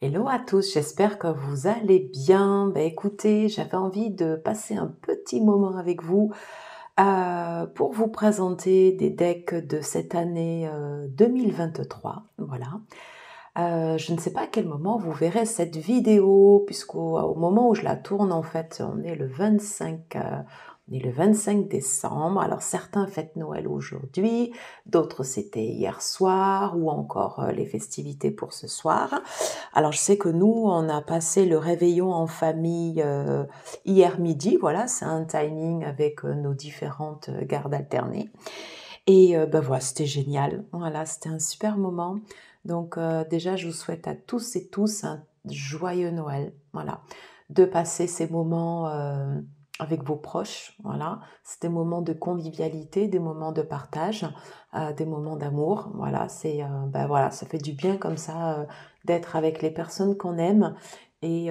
Hello à tous, j'espère que vous allez bien. Écoutez, j'avais envie de passer un petit moment avec vous pour vous présenter des decks de cette année 2023. Voilà. Je ne sais pas à quel moment vous verrez cette vidéo, puisqu'au moment où je la tourne, en fait, on est le 25 décembre. Alors certains fêtent Noël aujourd'hui, d'autres c'était hier soir, ou encore les festivités pour ce soir. Alors je sais que nous, on a passé le réveillon en famille hier midi. Voilà, c'est un timing avec nos différentes gardes alternées. Et voilà, c'était génial. Voilà, c'était un super moment. Donc déjà, je vous souhaite à tous et tous un joyeux Noël. Voilà, de passer ces moments avec vos proches. Voilà, c'est des moments de convivialité, des moments de partage, des moments d'amour. Voilà, voilà, ça fait du bien comme ça d'être avec les personnes qu'on aime et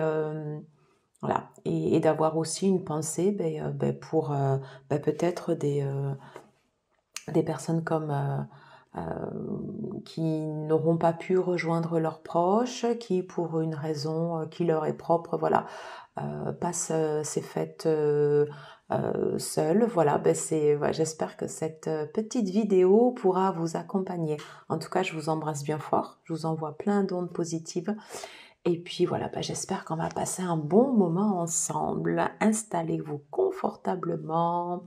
voilà, et d'avoir aussi une pensée pour peut-être des personnes comme qui n'auront pas pu rejoindre leurs proches, qui pour une raison qui leur est propre, voilà, passent ces fêtes seules. Voilà, j'espère que cette petite vidéo pourra vous accompagner. En tout cas, je vous embrasse bien fort, je vous envoie plein d'ondes positives. Et puis voilà, j'espère qu'on va passer un bon moment ensemble. Installez-vous confortablement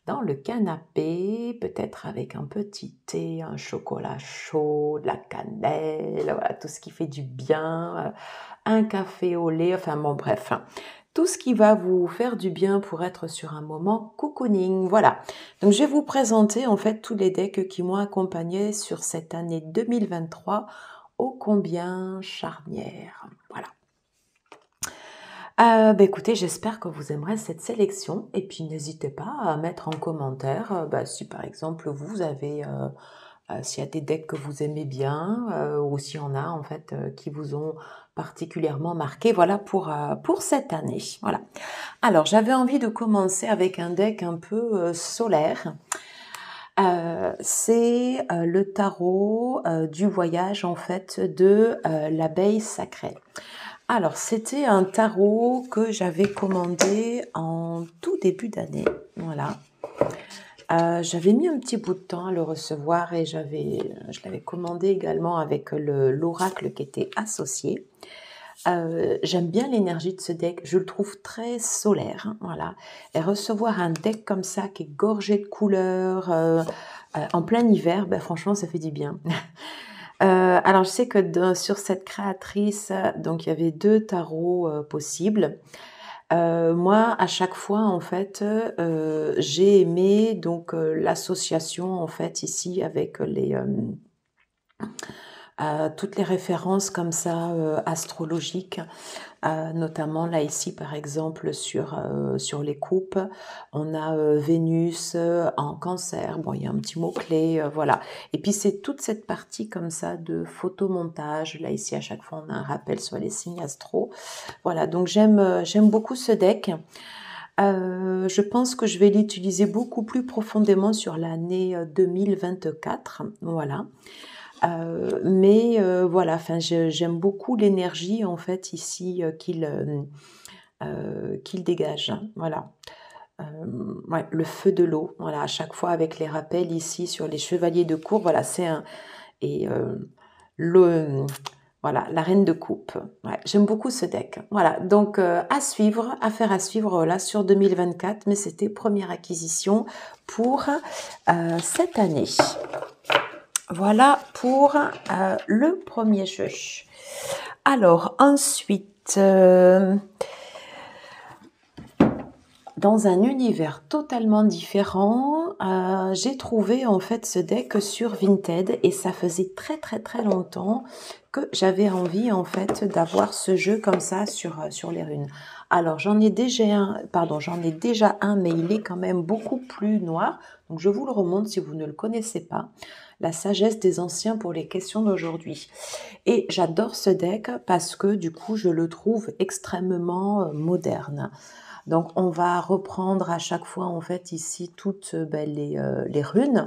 dans le canapé, peut-être avec un petit thé, un chocolat chaud, de la cannelle, voilà, tout ce qui fait du bien, un café au lait, enfin bon bref, hein, tout ce qui va vous faire du bien pour être sur un moment cocooning. Voilà, donc je vais vous présenter en fait tous les decks qui m'ont accompagné sur cette année 2023, ô combien charnière. Voilà. Écoutez, j'espère que vous aimerez cette sélection et puis n'hésitez pas à mettre en commentaire si par exemple vous avez s'il y a des decks que vous aimez bien ou s'il y en a en fait qui vous ont particulièrement marqué, voilà pour cette année. Voilà. Alors j'avais envie de commencer avec un deck un peu solaire. C'est le tarot du voyage en fait de l'abeille sacrée. Alors, c'était un tarot que j'avais commandé en tout début d'année. Voilà. J'avais mis un petit bout de temps à le recevoir et je l'avais commandé également avec l'oracle qui était associé. J'aime bien l'énergie de ce deck, je le trouve très solaire, hein, voilà. Et recevoir un deck comme ça qui est gorgé de couleurs en plein hiver, franchement, ça fait du bien. Alors, je sais que sur cette créatrice, donc il y avait 2 tarots possibles. Moi, à chaque fois, en fait, j'ai aimé donc l'association, en fait, ici avec toutes les références comme ça astrologiques, notamment là ici par exemple sur les coupes, on a Vénus en Cancer, bon il y a un petit mot-clé, voilà. Et puis c'est toute cette partie comme ça de photomontage, là ici à chaque fois on a un rappel sur les signes astro. Voilà, donc j'aime beaucoup ce deck. Je pense que je vais l'utiliser beaucoup plus profondément sur l'année 2024, voilà. Voilà, enfin, j'aime beaucoup l'énergie en fait ici qu'il dégage. Voilà. Ouais, le feu de l'eau. Voilà, à chaque fois avec les rappels ici sur les chevaliers de cour. Voilà, c'est un et le voilà, la reine de coupe. Ouais, j'aime beaucoup ce deck. Voilà, donc à suivre, affaire à suivre là sur 2024, mais c'était première acquisition pour cette année. Voilà pour le premier jeu. Alors ensuite, dans un univers totalement différent, j'ai trouvé en fait ce deck sur Vinted et ça faisait très très très longtemps que j'avais envie en fait d'avoir ce jeu comme ça sur les runes. Alors j'en ai déjà un, mais il est quand même beaucoup plus noir. Donc je vous le remonte si vous ne le connaissez pas. La sagesse des anciens pour les questions d'aujourd'hui. Et j'adore ce deck parce que du coup je le trouve extrêmement moderne. Donc on va reprendre à chaque fois en fait ici toutes les runes.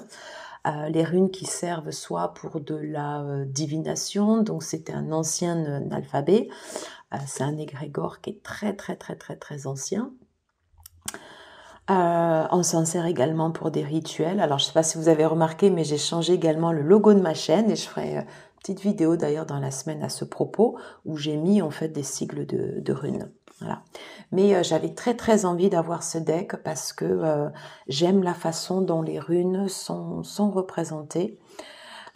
les runes qui servent soit pour de la divination, donc c'était un ancien alphabet, c'est un égrégore qui est très très très très très ancien. On s'en sert également pour des rituels. Alors, je ne sais pas si vous avez remarqué, mais j'ai changé également le logo de ma chaîne et je ferai une petite vidéo d'ailleurs dans la semaine à ce propos où j'ai mis en fait des sigles de runes. Voilà. Mais j'avais très très envie d'avoir ce deck parce que j'aime la façon dont les runes sont représentées.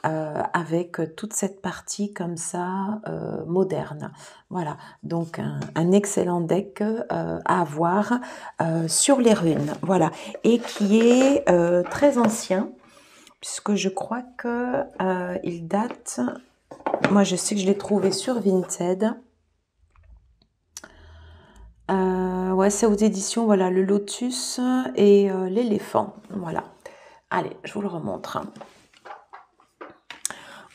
Avec toute cette partie comme ça moderne. Voilà, donc un excellent deck à avoir sur les runes. Voilà, et qui est très ancien, puisque je crois que il date. Moi, je sais que je l'ai trouvé sur Vinted. Ouais, c'est aux éditions, voilà, le lotus et l'éléphant. Voilà. Allez, je vous le remontre.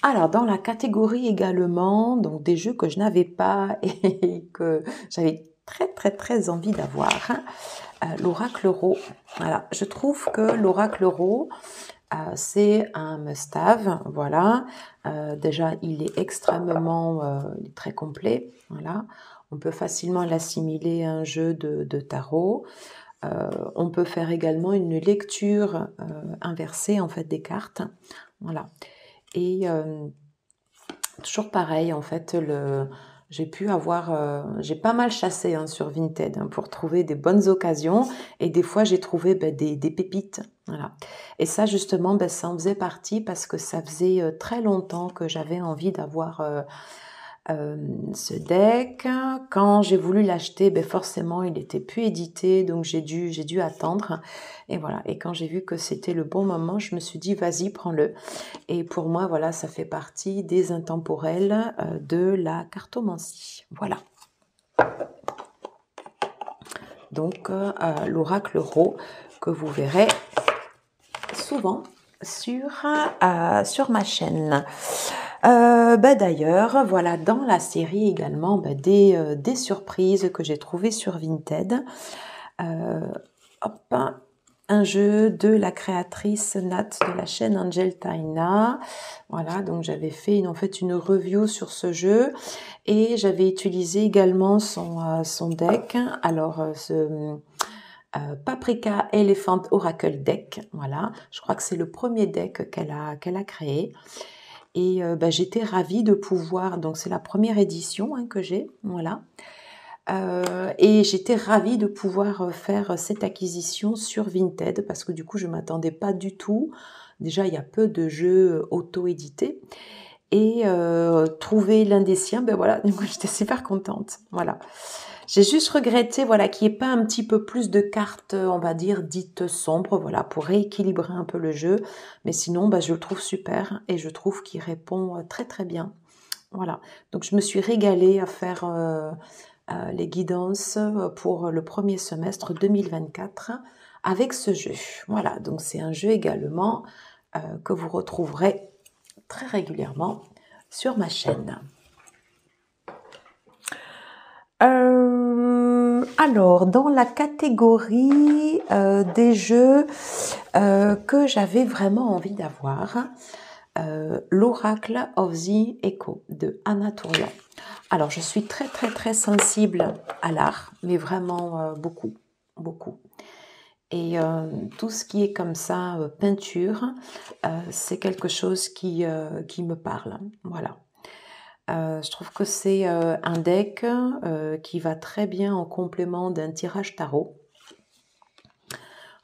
Alors, dans la catégorie également, donc des jeux que je n'avais pas et que j'avais très très très envie d'avoir, l'Oracle Ro. Voilà, je trouve que l'Oracle Ro, c'est un must-have, voilà. Déjà, il est extrêmement il est très complet, voilà. On peut facilement l'assimiler à un jeu de tarot. On peut faire également une lecture inversée en fait des cartes, voilà. Et toujours pareil, en fait, j'ai pu avoir, j'ai pas mal chassé hein, sur Vinted pour trouver des bonnes occasions et des fois j'ai trouvé des pépites, voilà. Et ça justement, ça en faisait partie parce que ça faisait très longtemps que j'avais envie d'avoir ce deck. Quand j'ai voulu l'acheter, forcément il n'était plus édité, donc j'ai dû attendre. Et voilà. Et quand j'ai vu que c'était le bon moment, je me suis dit vas-y, prends-le. Et pour moi, voilà, ça fait partie des intemporels de la cartomancie. Voilà. Donc l'oracle Ro que vous verrez souvent sur ma chaîne. D'ailleurs, voilà, dans la série également, des surprises que j'ai trouvées sur Vinted. Hop, un jeu de la créatrice Nat de la chaîne Angel Taina. Voilà, donc j'avais fait en fait une review sur ce jeu et j'avais utilisé également son deck. Alors, Paprika Elephant Oracle Deck, voilà, je crois que c'est le premier deck qu'elle a créé. Et j'étais ravie de pouvoir, donc c'est la première édition hein, que j'ai, voilà. Et j'étais ravie de pouvoir faire cette acquisition sur Vinted parce que du coup je ne m'attendais pas du tout. Déjà il y a peu de jeux auto-édités et trouver l'un des siens, voilà, donc j'étais super contente, voilà. J'ai juste regretté voilà qu'il n'y ait pas un petit peu plus de cartes, on va dire dites sombres, voilà, pour rééquilibrer un peu le jeu. Mais sinon, je le trouve super et je trouve qu'il répond très très bien. Voilà. Donc je me suis régalée à faire les guidances pour le premier semestre 2024 avec ce jeu. Voilà. Donc c'est un jeu également que vous retrouverez très régulièrement sur ma chaîne. Alors, dans la catégorie des jeux que j'avais vraiment envie d'avoir, l'Oracle of the Echo de Anatolian. Alors, je suis très très très sensible à l'art, mais vraiment beaucoup, beaucoup. Et tout ce qui est comme ça, peinture, c'est quelque chose qui me parle, voilà. Je trouve que c'est un deck qui va très bien en complément d'un tirage tarot.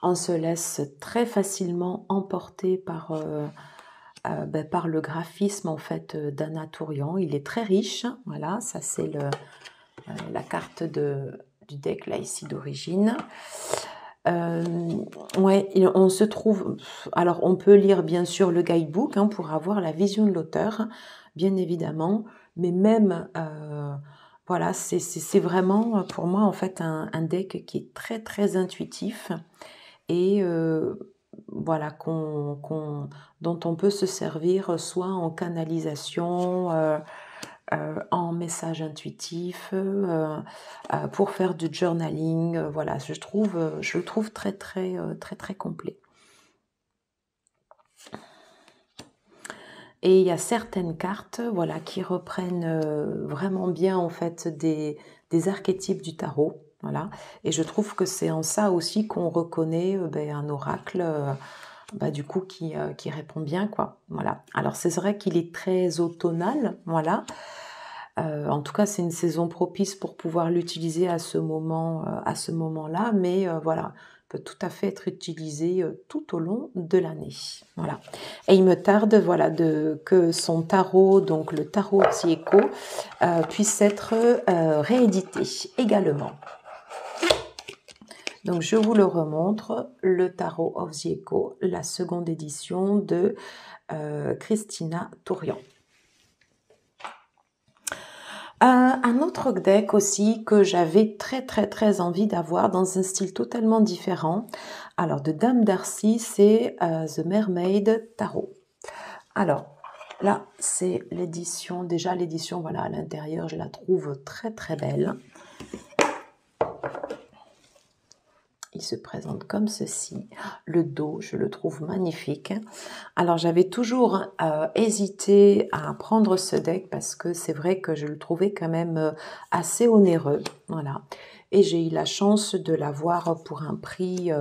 On se laisse très facilement emporter par le graphisme en fait d'Anatolian. Il est très riche, voilà, ça c'est la carte du deck là ici d'origine. Ouais, on se trouve. Alors, on peut lire bien sûr le guidebook hein, pour avoir la vision de l'auteur, bien évidemment, mais même, voilà, c'est vraiment pour moi en fait un deck qui est très très intuitif et voilà dont on peut se servir soit en canalisation. En message intuitif, pour faire du journaling, voilà, je le trouve très très très très complet. Et il y a certaines cartes, voilà, qui reprennent vraiment bien en fait des archétypes du tarot, voilà. Et je trouve que c'est en ça aussi qu'on reconnaît un oracle, du coup qui répond bien, quoi. Voilà. Alors c'est vrai qu'il est très automnal, voilà. En tout cas, c'est une saison propice pour pouvoir l'utiliser à ce moment-là, mais voilà, peut tout à fait être utilisé tout au long de l'année. Voilà. Et il me tarde, voilà, que son tarot, donc le tarot Tsieko, puisse être réédité également. Donc je vous le remontre, le tarot of the Echo, la seconde édition de Christina Tourian. Un autre deck aussi que j'avais très envie d'avoir dans un style totalement différent. Alors de Dame Darcy, c'est The Mermaid Tarot. Alors là, c'est l'édition, déjà l'édition, voilà, à l'intérieur, je la trouve très belle. Il se présente comme ceci. Le dos, je le trouve magnifique. Alors, j'avais toujours hésité à prendre ce deck parce que c'est vrai que je le trouvais quand même assez onéreux. Voilà. Et j'ai eu la chance de l'avoir pour un prix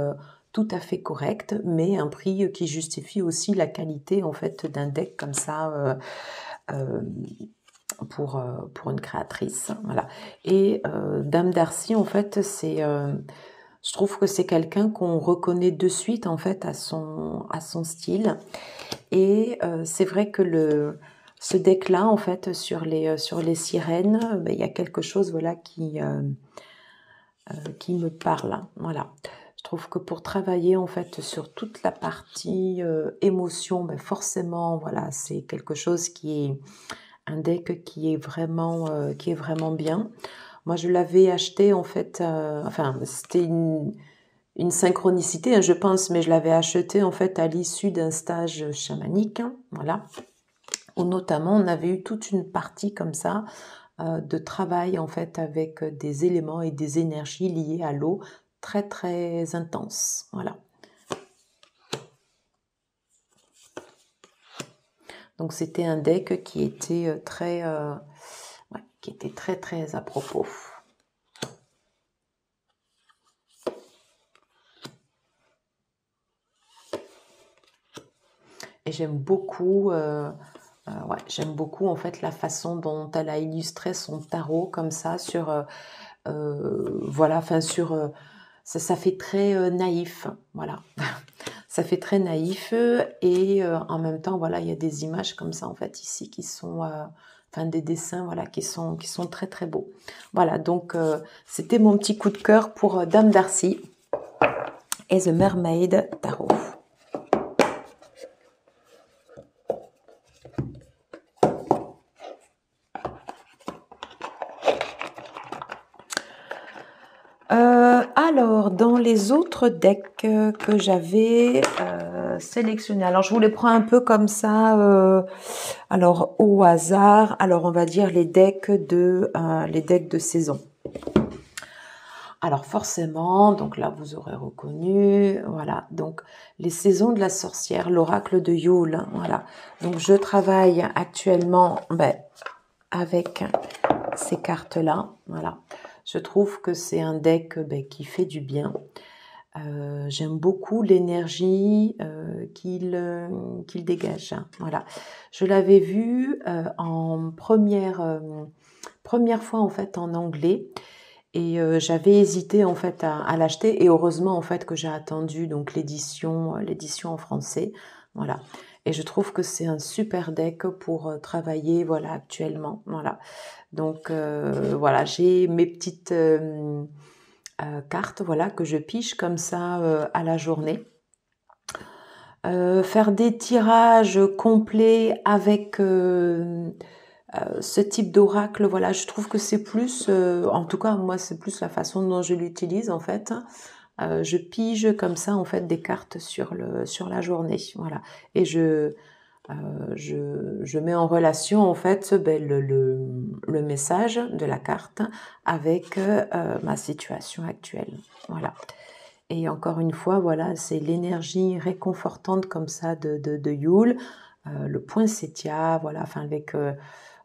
tout à fait correct, mais un prix qui justifie aussi la qualité en fait d'un deck comme ça pour une créatrice. Voilà. Et Dame Darcy, en fait, je trouve que c'est quelqu'un qu'on reconnaît de suite en fait à son style. Et c'est vrai que ce deck-là, en fait, sur les sirènes, il y a quelque chose, voilà, qui me parle. Voilà. Je trouve que pour travailler en fait sur toute la partie émotion, forcément, voilà, c'est quelque chose qui est un deck qui est vraiment bien. Moi, je l'avais acheté en fait, enfin, c'était une synchronicité, hein, je pense, mais je l'avais acheté en fait à l'issue d'un stage chamanique, hein, voilà, où notamment on avait eu toute une partie comme ça de travail en fait avec des éléments et des énergies liées à l'eau très intenses, voilà. Donc c'était un deck qui était très à propos. Et j'aime beaucoup, j'aime beaucoup en fait la façon dont elle a illustré son tarot comme ça sur, voilà, enfin sur, ça fait très naïf, voilà. Ça fait très naïf et en même temps, voilà, il y a des images comme ça en fait ici qui sont, enfin des dessins, voilà, qui sont très beaux. Voilà, donc c'était mon petit coup de cœur pour Dame Darcy et The Mermaid Tarot. Alors, dans les autres decks que j'avais sélectionnés, alors je vous les prends un peu comme ça, alors au hasard. Alors, on va dire les decks de saison. Alors forcément, donc là vous aurez reconnu, voilà, donc les saisons de la sorcière, l'oracle de Yule, hein, voilà. Donc je travaille actuellement avec ces cartes-là, voilà. Je trouve que c'est un deck qui fait du bien. J'aime beaucoup l'énergie qu'il dégage, hein, voilà. Je l'avais vu en première fois en fait en anglais. Et j'avais hésité en fait à l'acheter et heureusement en fait que j'ai attendu donc l'édition en français, voilà. Et je trouve que c'est un super deck pour travailler, voilà, actuellement, voilà. Donc voilà, j'ai mes petites cartes, voilà, que je piche comme ça à la journée. Faire des tirages complets avec ce type d'oracle, voilà, je trouve que c'est plus, en tout cas moi c'est plus la façon dont je l'utilise en fait. Je pige comme ça en fait des cartes sur la journée, voilà, et je mets en relation en fait le message de la carte avec ma situation actuelle, voilà. Et encore une fois, voilà, c'est l'énergie réconfortante comme ça de Yule. le poinsettia, voilà, enfin avec,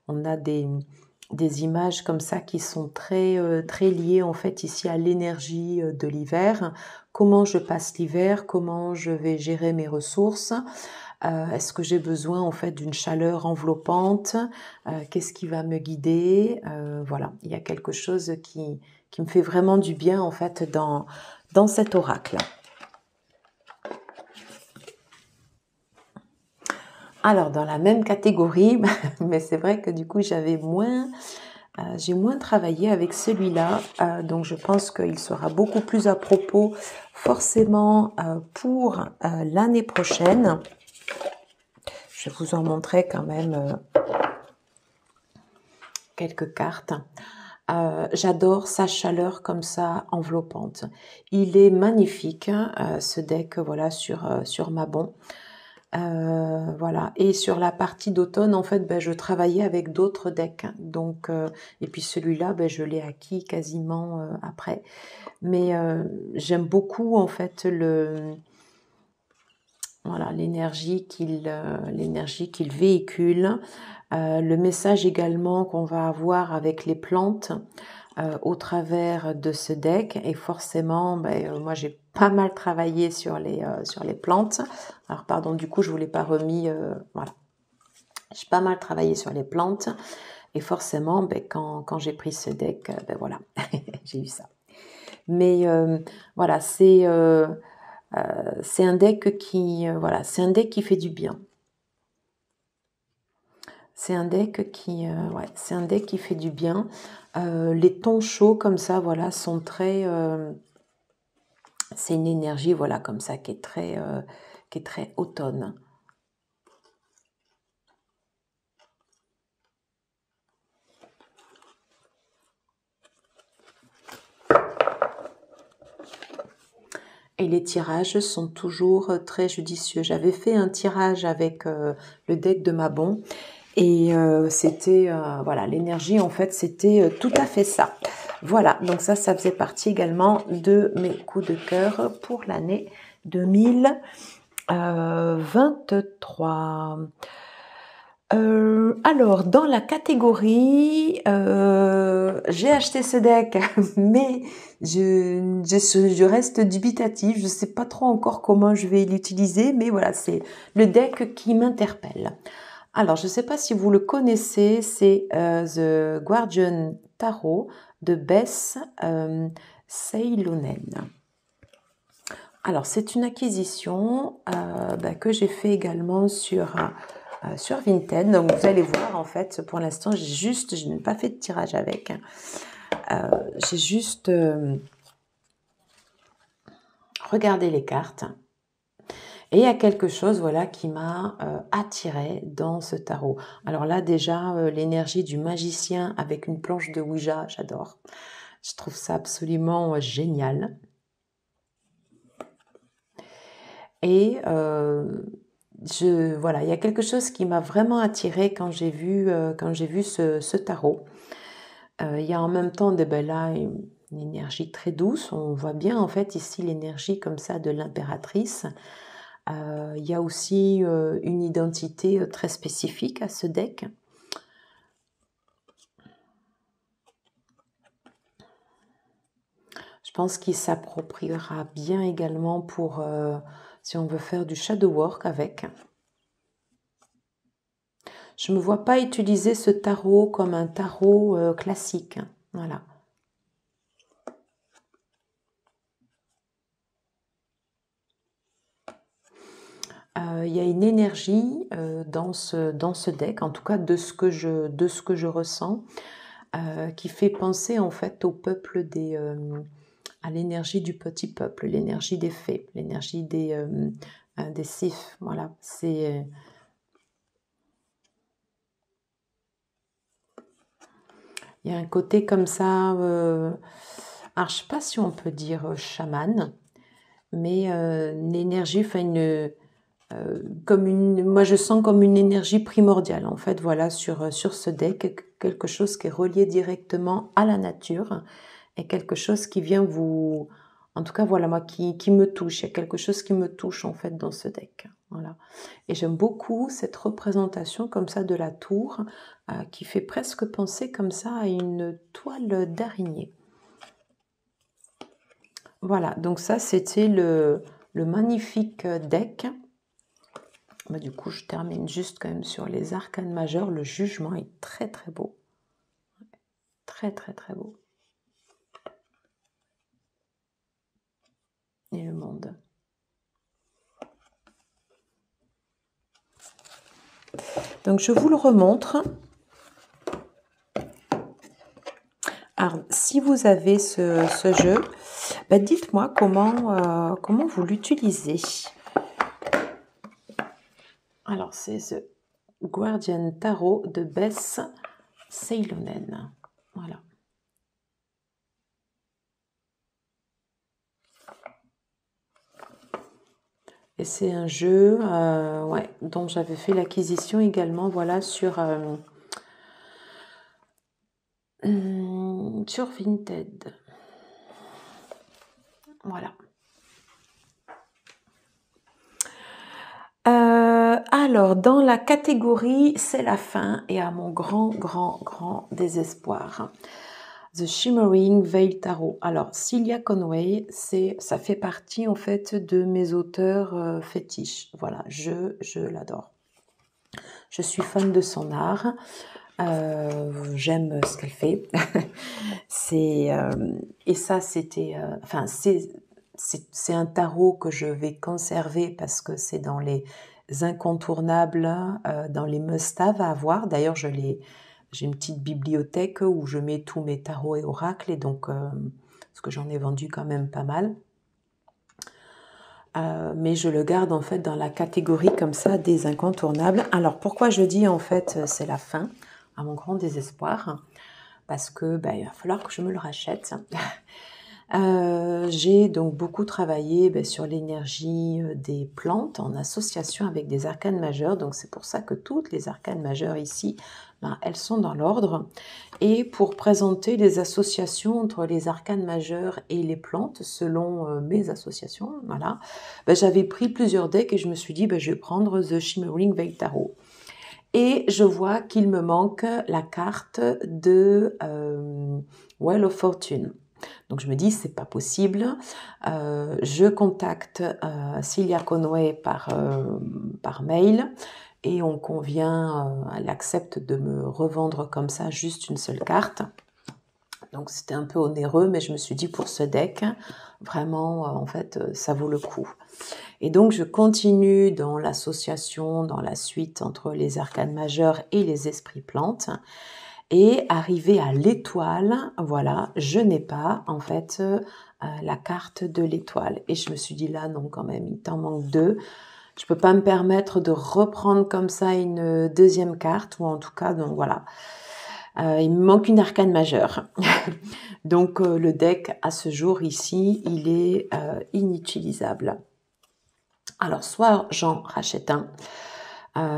on a des images comme ça qui sont très liées en fait ici à l'énergie de l'hiver. Comment je passe l'hiver, comment je vais gérer mes ressources, est-ce que j'ai besoin en fait d'une chaleur enveloppante, qu'est-ce qui va me guider, voilà, il y a quelque chose qui me fait vraiment du bien en fait dans cet oracle. Alors dans la même catégorie, mais c'est vrai que du coup j'ai moins travaillé avec celui-là, donc je pense qu'il sera beaucoup plus à propos forcément pour l'année prochaine. Je vais vous en montrer quand même quelques cartes. J'adore sa chaleur comme ça, enveloppante. Il est magnifique, ce deck, voilà, sur Mabon. Voilà. Et sur la partie d'automne, en fait, ben, je travaillais avec d'autres decks. Donc, et puis celui-là, ben, je l'ai acquis quasiment après. Mais j'aime beaucoup, en fait, voilà, l'énergie qu'il véhicule. Le message également qu'on va avoir avec les plantes au travers de ce deck. Et forcément, ben, moi j'ai pas mal travaillé sur les plantes. Alors pardon, du coup je vous l'ai pas remis. Voilà, j'ai pas mal travaillé sur les plantes. Et forcément, ben, quand j'ai pris ce deck, ben voilà, j'ai eu ça. Mais voilà, c'est un deck voilà, c'est un deck qui fait du bien. C'est un deck ouais, c'est un deck qui fait du bien. Les tons chauds comme ça, voilà, sont très. C'est une énergie, voilà, comme ça, qui est très automne. Et les tirages sont toujours très judicieux. J'avais fait un tirage avec le deck de Mabon. Et c'était, voilà, l'énergie, en fait, c'était tout à fait ça. Voilà, donc ça faisait partie également de mes coups de cœur pour l'année 2023. Alors, dans la catégorie, j'ai acheté ce deck, mais je reste dubitative. Je ne sais pas trop encore comment je vais l'utiliser, mais voilà, c'est le deck qui m'interpelle. Alors, je ne sais pas si vous le connaissez, c'est The Guardian Tarot de Bess Seilonen. Alors, c'est une acquisition que j'ai fait également sur Vinted. Donc, vous allez voir, en fait, pour l'instant, je n'ai pas fait de tirage avec. J'ai juste regardé les cartes. Et il y a quelque chose, voilà, qui m'a attirée dans ce tarot. Alors là, déjà, l'énergie du magicien avec une planche de Ouija, j'adore. Je trouve ça absolument génial. Et voilà, il y a quelque chose qui m'a vraiment attirée quand j'ai vu ce tarot. Il y a en même temps là, une énergie très douce. On voit bien en fait ici l'énergie comme ça de l'impératrice. Il y a aussi une identité très spécifique à ce deck. Je pense qu'il s'appropriera bien également pour si on veut faire du shadow work avec. Je ne me vois pas utiliser ce tarot comme un tarot classique. Voilà. Il y a une énergie dans ce deck, en tout cas de ce que je ressens, qui fait penser en fait au peuple à l'énergie du petit peuple, l'énergie des fées, l'énergie des sylphes. Voilà, c'est il y a un côté comme ça. Alors je ne sais pas si on peut dire chaman, mais une énergie, enfin moi je sens comme une énergie primordiale en fait, voilà, sur ce deck, quelque chose qui est relié directement à la nature et quelque chose qui vient vous En tout cas, voilà, moi, qui me touche. Il y a quelque chose qui me touche, en fait, dans ce deck. Voilà. Et j'aime beaucoup cette représentation comme ça de la tour, qui fait presque penser comme ça à une toile d'araignée. Voilà, donc ça, c'était le magnifique deck. Bah, du coup, je termine juste quand même sur les arcanes majeurs. Le jugement est très, très beau. Très, très, très beau. Et le monde. Donc, je vous le remontre. Alors, si vous avez ce jeu, bah, dites-moi comment vous l'utilisez. Alors, c'est The Guardian Tarot de Bess Seilonen. Voilà. Et c'est un jeu ouais, dont j'avais fait l'acquisition également, voilà, sur Vinted. Voilà. Alors, dans la catégorie, c'est la fin, et à mon grand désespoir. The Shimmering Veil Tarot. Alors, Celia Conway, ça fait partie en fait de mes auteurs fétiches. Voilà, je l'adore. Je suis fan de son art. J'aime ce qu'elle fait. Et ça, c'était... enfin, c'est un tarot que je vais conserver parce que c'est dans les incontournables, dans les must-have à avoir. D'ailleurs, j'ai une petite bibliothèque où je mets tous mes tarots et oracles, et donc, parce que j'en ai vendu quand même pas mal. Mais je le garde en fait dans la catégorie comme ça des incontournables. Alors pourquoi je dis en fait c'est la fin, à mon grand désespoir, parce que il va falloir que je me le rachète. J'ai donc beaucoup travaillé sur l'énergie des plantes en association avec des arcanes majeures, donc c'est pour ça que toutes les arcanes majeures ici, elles sont dans l'ordre. Et pour présenter les associations entre les arcanes majeures et les plantes, selon mes associations, voilà, j'avais pris plusieurs decks et je me suis dit, je vais prendre The Shimmering Veil Tarot. Et je vois qu'il me manque la carte de Wheel of Fortune. Donc je me dis, c'est pas possible. Je contacte Celia Conway par mail et on convient, elle accepte de me revendre comme ça juste une seule carte. Donc c'était un peu onéreux, mais je me suis dit pour ce deck, vraiment, en fait, ça vaut le coup. Et donc je continue dans l'association, dans la suite entre les arcanes majeures et les esprits plantes. Et arrivé à l'étoile, voilà, je n'ai pas en fait la carte de l'étoile. Et je me suis dit là, non, quand même, il t'en manque deux. Je peux pas me permettre de reprendre comme ça une deuxième carte, ou en tout cas, donc voilà. Il me manque une arcane majeure. Donc le deck à ce jour ici, il est inutilisable. Alors soit j'en rachète un,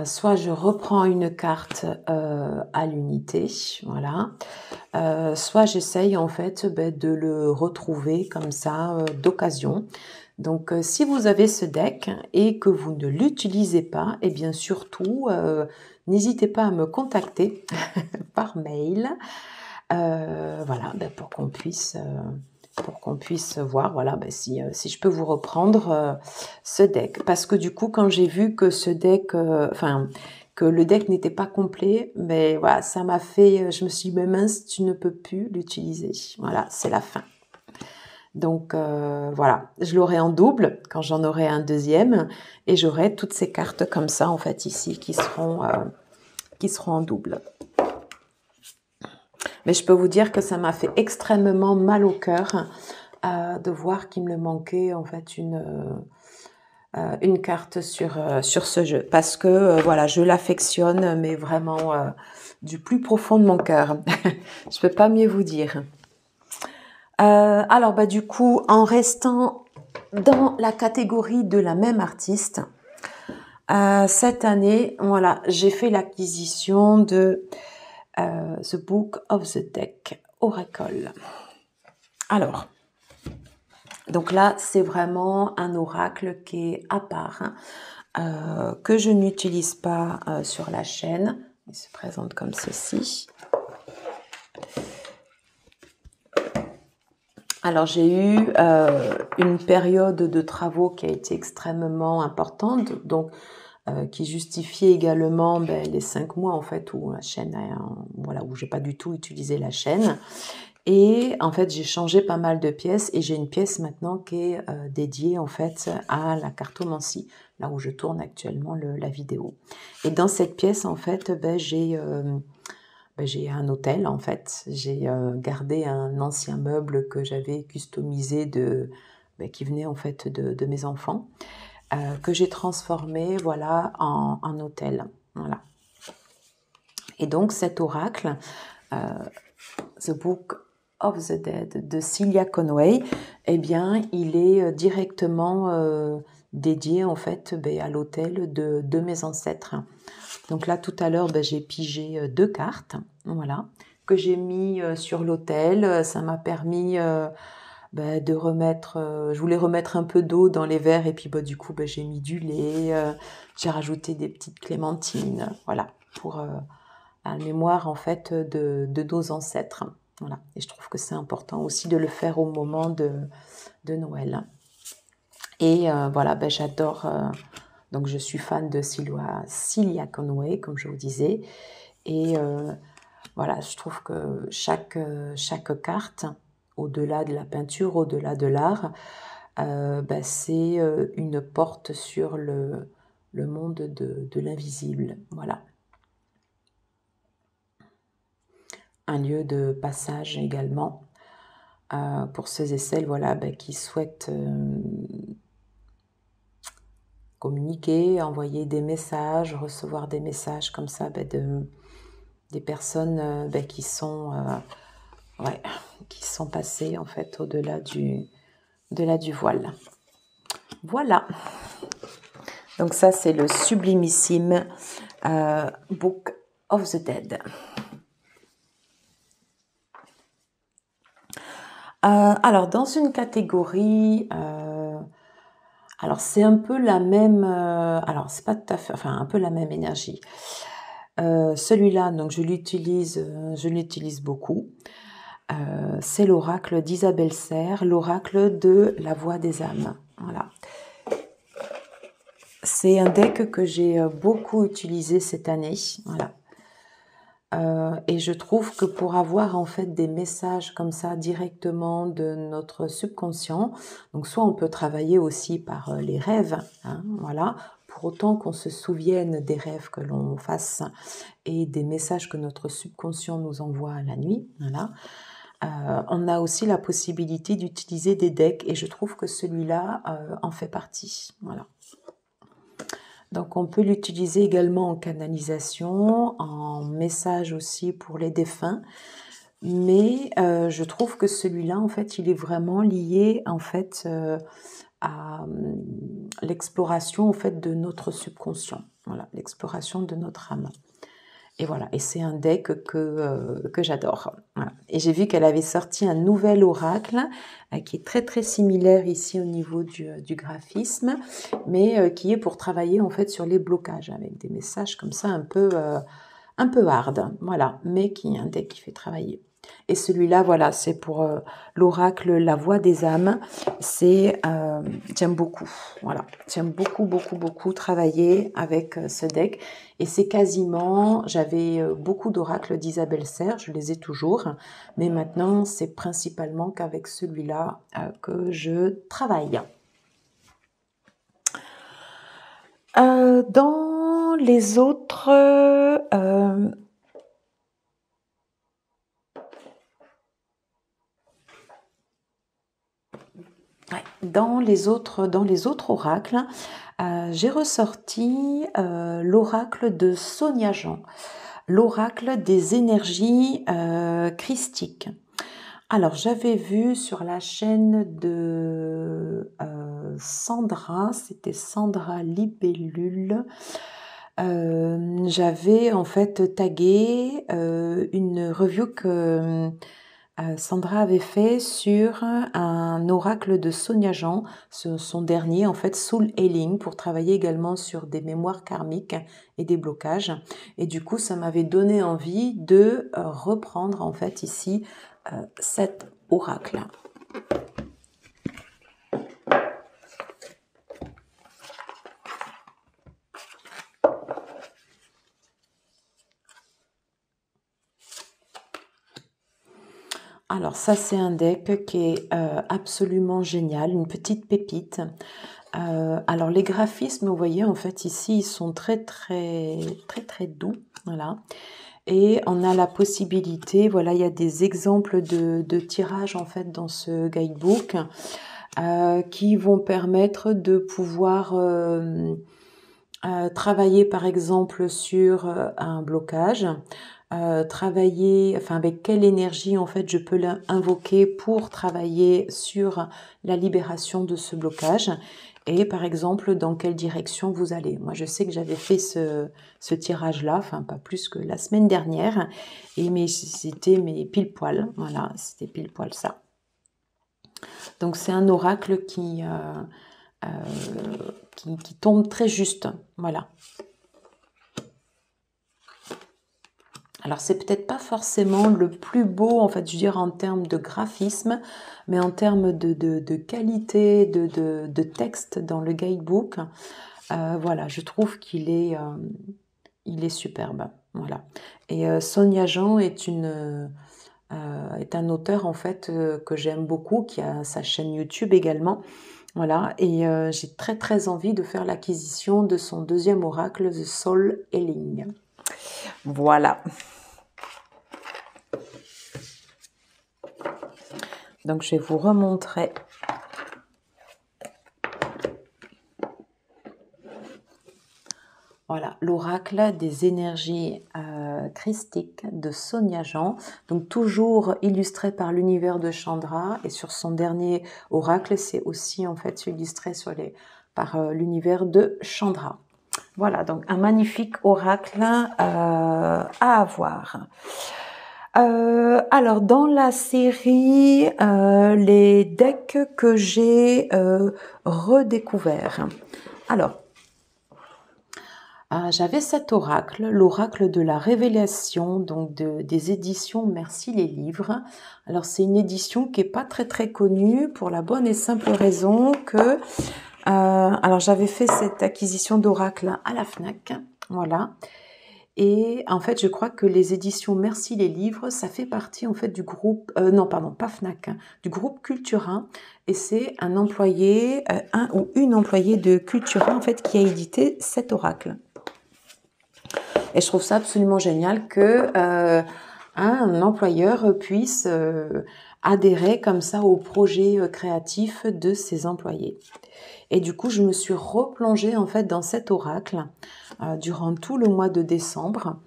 soit je reprends une carte à l'unité, voilà. Soit j'essaye en fait de le retrouver comme ça d'occasion. Donc si vous avez ce deck et que vous ne l'utilisez pas, et bien surtout n'hésitez pas à me contacter par mail, voilà, pour qu'on puisse voir, voilà, si je peux vous reprendre ce deck. Parce que du coup, quand j'ai vu que ce deck, que le deck n'était pas complet, mais voilà, ça m'a fait, je me suis dit, mais mince, tu ne peux plus l'utiliser. Voilà, c'est la fin. Donc voilà, je l'aurai en double quand j'en aurai un deuxième, et j'aurai toutes ces cartes comme ça en fait ici qui seront en double. Mais je peux vous dire que ça m'a fait extrêmement mal au cœur de voir qu'il me manquait en fait une carte sur ce jeu, parce que voilà, je l'affectionne, mais vraiment du plus profond de mon cœur. Je peux pas mieux vous dire. Alors du coup, en restant dans la catégorie de la même artiste, cette année, voilà, j'ai fait l'acquisition de The Book of the Deck Oracle. Alors, Donc là, c'est vraiment un oracle qui est à part, que je n'utilise pas sur la chaîne. Il se présente comme ceci. Alors j'ai eu une période de travaux qui a été extrêmement importante, donc qui justifiait également les 5 mois en fait où la chaîne, voilà, où j'ai pas du tout utilisé la chaîne. Et en fait j'ai changé pas mal de pièces et j'ai une pièce maintenant qui est dédiée en fait à la cartomancie, là où je tourne actuellement la vidéo. Et dans cette pièce en fait j'ai un hôtel en fait. J'ai gardé un ancien meuble que j'avais customisé qui venait en fait de mes enfants, que j'ai transformé voilà en hôtel. Voilà. Et donc cet oracle, The Book of the Dead de Celia Conway, eh bien il est directement dédié en fait à l'hôtel de mes ancêtres. Donc là, tout à l'heure, j'ai pigé 2 cartes, voilà, que j'ai mis sur l'autel. Ça m'a permis de remettre, je voulais remettre un peu d'eau dans les verres et puis du coup, j'ai mis du lait, j'ai rajouté des petites clémentines, voilà, pour la mémoire en fait de nos ancêtres. Voilà. Et je trouve que c'est important aussi de le faire au moment de Noël. Et voilà, j'adore... donc je suis fan de Celia Conway, comme je vous disais. Et voilà, je trouve que chaque carte, au-delà de la peinture, au-delà de l'art, c'est une porte sur le monde de l'invisible. Voilà. Un lieu de passage également pour ceux et celles voilà, qui souhaitent... communiquer, envoyer des messages, recevoir des messages comme ça des personnes qui sont passées en fait au-delà du voile. Voilà. Donc ça c'est le sublimissime Book of the Dead. Alors dans une catégorie alors c'est un peu la même, alors c'est pas tout à fait, enfin un peu la même énergie. Celui-là, donc je l'utilise beaucoup. C'est l'oracle d'Isabelle Serre, l'oracle de la voix des âmes. Voilà. C'est un deck que j'ai beaucoup utilisé cette année. Voilà. Et je trouve que pour avoir en fait des messages comme ça directement de notre subconscient, donc soit on peut travailler aussi par les rêves, voilà, pour autant qu'on se souvienne des rêves que l'on fasse et des messages que notre subconscient nous envoie la nuit, voilà. On a aussi la possibilité d'utiliser des decks et je trouve que celui-là en fait partie, voilà. Donc on peut l'utiliser également en canalisation, en message aussi pour les défunts, mais je trouve que celui-là en fait il est vraiment lié en fait à l'exploration en fait de notre subconscient, voilà, l'exploration de notre âme. Et voilà, et c'est un deck que j'adore. Voilà. Et j'ai vu qu'elle avait sorti un nouvel oracle qui est très très similaire ici au niveau du graphisme, mais qui est pour travailler en fait sur les blocages, avec des messages comme ça un peu hard, voilà, mais qui est un deck qui fait travailler. Et celui-là, voilà, c'est pour l'oracle La Voix des âmes. C'est, j'aime beaucoup, voilà, j'aime beaucoup travailler avec ce deck. Et c'est quasiment, j'avais beaucoup d'oracles d'Isabelle Serre, je les ai toujours, mais maintenant c'est principalement qu'avec celui-là que je travaille. Dans les autres... dans les autres oracles, j'ai ressorti l'oracle de Sonia Jean, l'oracle des énergies christiques. Alors, j'avais vu sur la chaîne de Sandra, c'était Sandra Libellule, j'avais en fait tagué une review que Sandra avait fait sur un oracle de Sonia Jean, son dernier en fait, Soul Healing, pour travailler également sur des mémoires karmiques et des blocages. Et du coup, ça m'avait donné envie de reprendre en fait ici cet oracle. Alors ça, c'est un deck qui est absolument génial, une petite pépite. Alors les graphismes, vous voyez, en fait ici, ils sont très doux, voilà. Et on a la possibilité, voilà, il y a des exemples de tirages en fait dans ce guidebook qui vont permettre de pouvoir travailler par exemple sur un blocage. Travailler, enfin avec quelle énergie en fait je peux l'invoquer pour travailler sur la libération de ce blocage et par exemple dans quelle direction vous allez. Moi je sais que j'avais fait ce tirage là, enfin pas plus que la semaine dernière et c'était mes pile poil, voilà, c'était pile poil ça. Donc c'est un oracle qui tombe très juste, voilà. Alors, c'est peut-être pas forcément le plus beau, en fait, je veux dire, en termes de graphisme, mais en termes de qualité de texte dans le guidebook, voilà, je trouve qu'il est superbe. Voilà. Et Sonia Jean est un auteur, en fait, que j'aime beaucoup, qui a sa chaîne YouTube également. Voilà, et j'ai très envie de faire l'acquisition de son deuxième oracle, The Soul Healing. Voilà. Donc, je vais vous remontrer. Voilà, l'oracle des énergies christiques de Sonia Jean. Donc, toujours illustré par l'univers de Chandra. Et sur son dernier oracle, c'est aussi en fait illustré par l'univers de Chandra. Voilà, donc un magnifique oracle à avoir. Alors, dans la série, les decks que j'ai redécouverts. Alors, j'avais cet oracle, l'oracle de la révélation, donc des éditions Merci les livres. Alors, c'est une édition qui est pas très connue pour la bonne et simple raison que... alors, j'avais fait cette acquisition d'oracle à la FNAC, voilà. Et en fait, je crois que les éditions Merci les livres, ça fait partie en fait du groupe, non pardon, pas FNAC, hein, du groupe Cultura. Et c'est un employé, un ou une employée de Cultura en fait qui a édité cet oracle. Et je trouve ça absolument génial que un employeur puisse adhérer comme ça au projet créatif de ses employés. Et du coup, je me suis replongée en fait dans cet oracle durant tout le mois de décembre.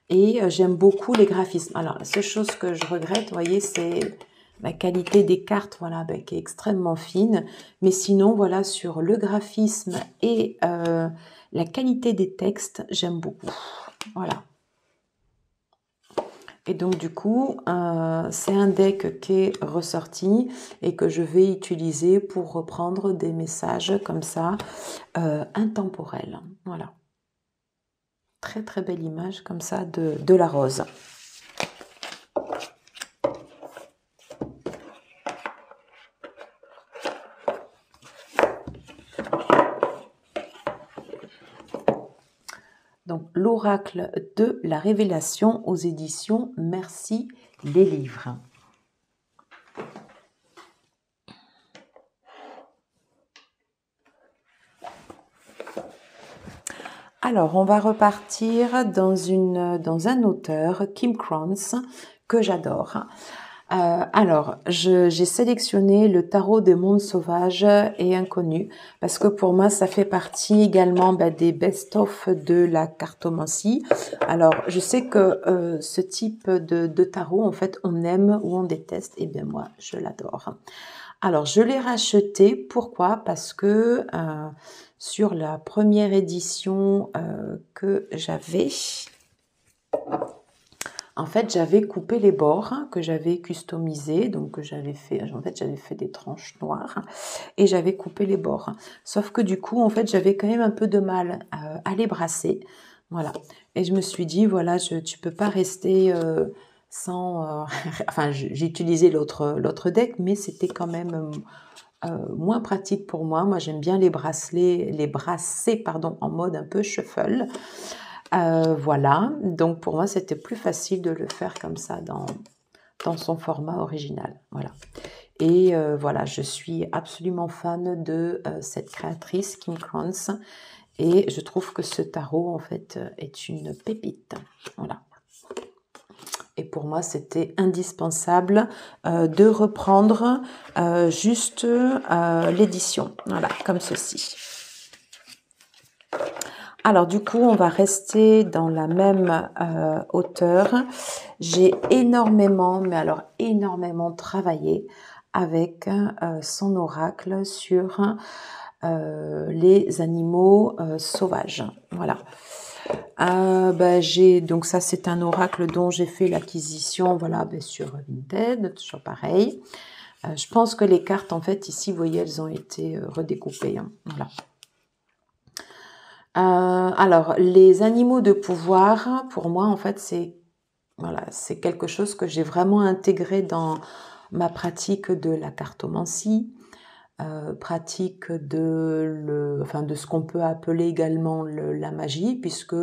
Et j'aime beaucoup les graphismes. Alors, la seule chose que je regrette, vous voyez, c'est la qualité des cartes, voilà, qui est extrêmement fine. Mais sinon, voilà, sur le graphisme et la qualité des textes, j'aime beaucoup. Voilà. Et donc du coup, c'est un deck qui est ressorti et que je vais utiliser pour reprendre des messages comme ça, intemporels. Voilà. Très belle image comme ça de la rose. Donc, l'oracle de la révélation aux éditions Merci les livres. Alors, on va repartir dans un auteur, Kim Krans, que j'adore. Alors, j'ai sélectionné le tarot des mondes sauvages et inconnus parce que pour moi, ça fait partie également des best-of de la cartomancie. Alors, je sais que ce type de tarot, en fait, on aime ou on déteste. Et bien moi, je l'adore. Alors, je l'ai racheté. Pourquoi? Parce que sur la première édition que j'avais... En fait, j'avais coupé les bords que j'avais customisés, donc que j'avais fait, en fait, j'avais fait des tranches noires et j'avais coupé les bords. Sauf que du coup, en fait, j'avais quand même un peu de mal à les brasser. Voilà. Et je me suis dit, voilà, tu peux pas rester sans... enfin, j'ai utilisé l'autre deck, mais c'était quand même moins pratique pour moi. Moi, j'aime bien les brasser, pardon, en mode un peu shuffle. Voilà, donc pour moi, c'était plus facile de le faire comme ça dans son format original. Voilà. Et voilà, je suis absolument fan de cette créatrice, Kim Krans, et je trouve que ce tarot, en fait, est une pépite. Voilà. Et pour moi, c'était indispensable de reprendre juste l'édition. Voilà, comme ceci. Alors du coup, on va rester dans la même hauteur. J'ai énormément, mais alors énormément travaillé avec son oracle sur les animaux sauvages. Voilà. Donc ça, c'est un oracle dont j'ai fait l'acquisition, voilà, sur Vinted, toujours pareil. Je pense que les cartes, en fait, ici, vous voyez, elles ont été redécoupées. Hein, voilà. Alors, les animaux de pouvoir, pour moi, en fait, c'est quelque chose que j'ai vraiment intégré dans ma pratique de la cartomancie, pratique de ce qu'on peut appeler également la magie, puisque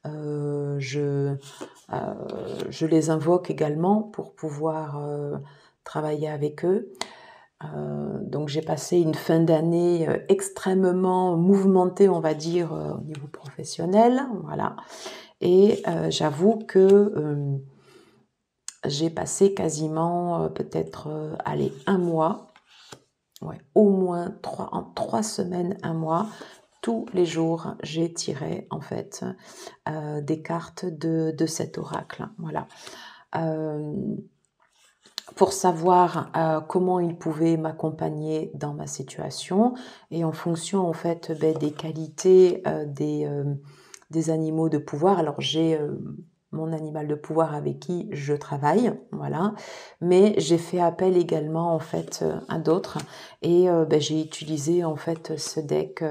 je les invoque également pour pouvoir travailler avec eux. Donc j'ai passé une fin d'année extrêmement mouvementée, on va dire, au niveau professionnel, voilà. Et j'avoue que j'ai passé quasiment peut-être, allez, un mois, ouais, au moins en 3 semaines, un mois, tous les jours, j'ai tiré en fait des cartes de cet oracle, voilà. Pour savoir comment il pouvait m'accompagner dans ma situation et en fonction en fait des qualités des animaux de pouvoir. Alors j'ai mon animal de pouvoir avec qui je travaille, voilà, mais j'ai fait appel également en fait à d'autres et j'ai utilisé en fait ce deck.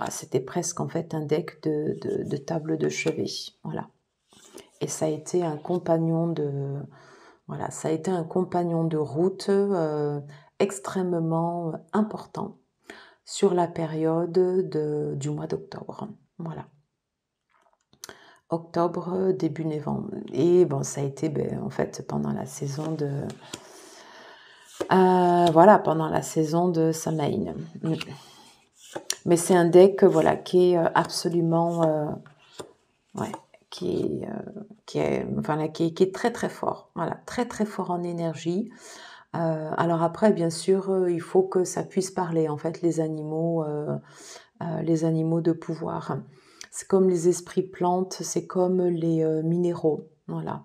C'était presque en fait un deck de table de chevet, voilà. Et ça a été un compagnon voilà, ça a été un compagnon de route extrêmement important sur la période du mois d'octobre. Voilà. Octobre, début novembre. Et bon, ça a été en fait pendant la saison de... voilà, pendant la saison de Samhain. Mais c'est un deck voilà, qui est absolument... ouais, qui est très très fort. Voilà, très très fort en énergie. Alors après, bien sûr, il faut que ça puisse parler, en fait, les animaux de pouvoir. C'est comme les esprits plantes, c'est comme les minéraux, voilà.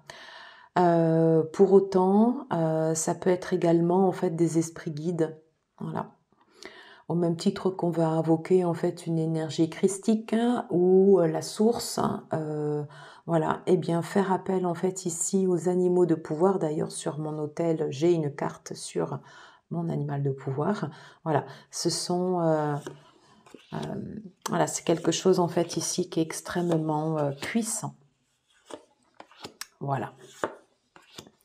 Pour autant, ça peut être également, en fait, des esprits guides, voilà. Au même titre qu'on va invoquer, en fait, une énergie christique hein, ou la source, voilà, et bien faire appel en fait ici aux animaux de pouvoir. D'ailleurs sur mon autel j'ai une carte sur mon animal de pouvoir. Voilà, ce sont voilà, c'est quelque chose en fait ici qui est extrêmement puissant. Voilà.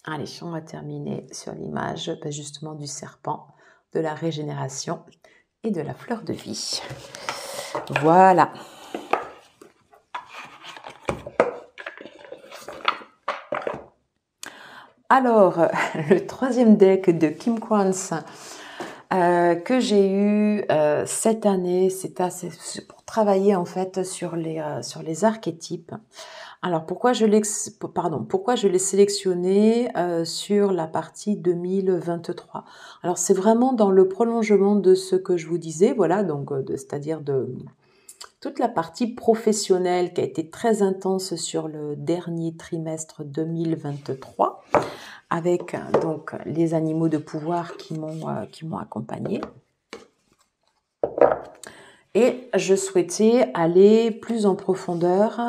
Allez, on va terminer sur l'image justement du serpent, de la régénération et de la fleur de vie. Voilà. Alors, le troisième deck de Kim Krans que j'ai eu cette année, c'est pour travailler en fait sur les archétypes. Alors, pourquoi je l'ai sélectionné sur la partie 2023? Alors, c'est vraiment dans le prolongement de ce que je vous disais, voilà, donc c'est-à-dire de toute la partie professionnelle qui a été très intense sur le dernier trimestre 2023 avec donc les animaux de pouvoir qui m'ont accompagnée. Et je souhaitais aller plus en profondeur,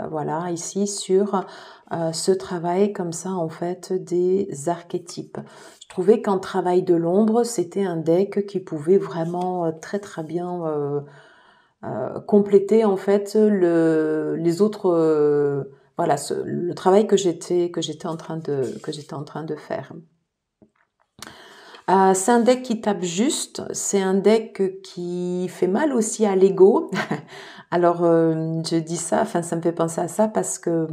voilà, ici sur ce travail comme ça en fait des archétypes. Je trouvais qu'en travail de l'ombre, c'était un deck qui pouvait vraiment très très bien compléter en fait les autres, voilà, le travail que j'étais en train de faire. C'est un deck qui tape juste, c'est un deck qui fait mal aussi à l'ego. Alors je dis ça, enfin ça me fait penser à ça parce que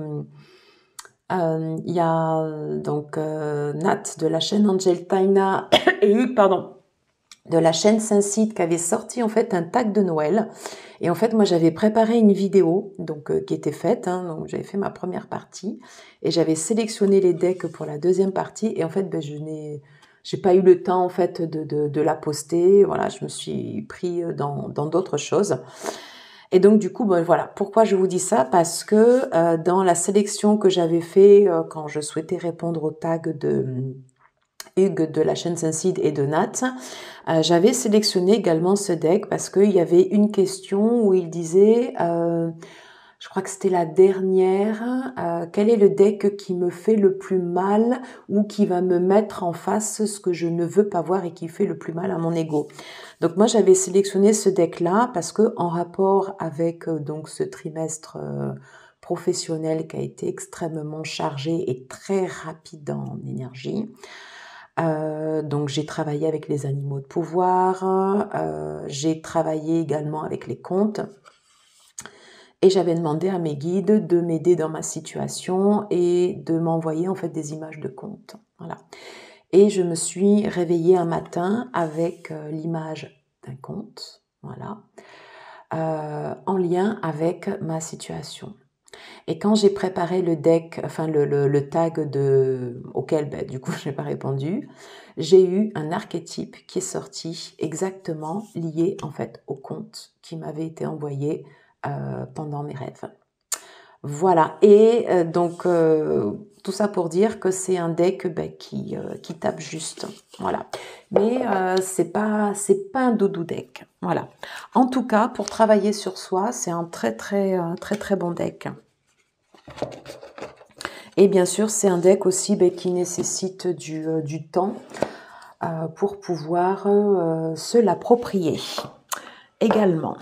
il y a donc Nat de la chaîne Angel Taina et Hugues, pardon, de la chaîne Saint-Cide qui avait sorti en fait un tag de Noël. Et en fait, moi, j'avais préparé une vidéo donc qui était faite. Hein, donc, j'avais fait ma première partie et j'avais sélectionné les decks pour la deuxième partie. Et en fait, ben, j'ai pas eu le temps en fait de la poster. Voilà, je me suis pris dans d'autres choses. Et donc du coup, ben, voilà. Pourquoi je vous dis ça? Parce que dans la sélection que j'avais fait quand je souhaitais répondre au tag de Hugues de la chaîne Saint-Cide et de Nat, j'avais sélectionné également ce deck parce qu'il y avait une question où il disait, je crois que c'était la dernière, quel est le deck qui me fait le plus mal ou qui va me mettre en face ce que je ne veux pas voir et qui fait le plus mal à mon ego. Donc moi j'avais sélectionné ce deck-là parce que en rapport avec donc ce trimestre professionnel qui a été extrêmement chargé et très rapide en énergie. Donc j'ai travaillé avec les animaux de pouvoir, j'ai travaillé également avec les contes et j'avais demandé à mes guides de m'aider dans ma situation et de m'envoyer en fait des images de contes. Voilà. Et je me suis réveillée un matin avec l'image d'un conte, voilà, en lien avec ma situation. Et quand j'ai préparé le deck, enfin le tag auquel ben, du coup je n'ai pas répondu, j'ai eu un archétype qui est sorti exactement lié en fait au conte qui m'avait été envoyé pendant mes rêves. Voilà, et donc tout ça pour dire que c'est un deck ben, qui tape juste, voilà. Mais c'est pas un doudou deck, voilà. En tout cas, pour travailler sur soi, c'est un très bon deck. Et bien sûr, c'est un deck aussi ben, qui nécessite du temps pour pouvoir se l'approprier également.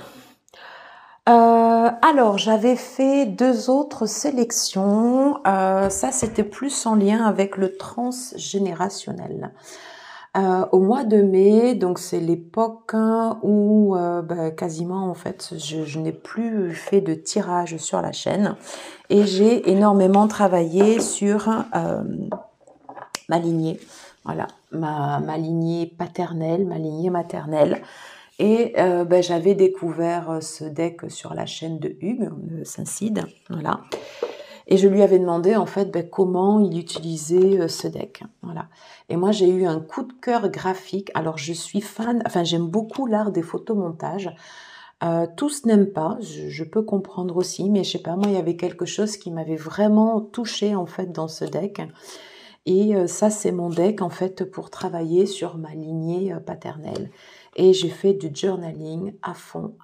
Alors, j'avais fait 2 autres sélections. Ça, c'était plus en lien avec le transgénérationnel. Au mois de mai, donc c'est l'époque où quasiment en fait je n'ai plus fait de tirage sur la chaîne et j'ai énormément travaillé sur ma lignée, voilà, ma lignée paternelle, ma lignée maternelle. Et j'avais découvert ce deck sur la chaîne de Hugues, de Saint-Cide, voilà. Et je lui avais demandé en fait comment il utilisait ce deck, voilà. Et moi j'ai eu un coup de cœur graphique. Alors je suis fan, enfin j'aime beaucoup l'art des photomontages. Tous n'aiment pas, je peux comprendre aussi, mais je sais pas, moi il y avait quelque chose qui m'avait vraiment touchée en fait dans ce deck. Et ça c'est mon deck en fait pour travailler sur ma lignée paternelle. Et j'ai fait du journaling à fond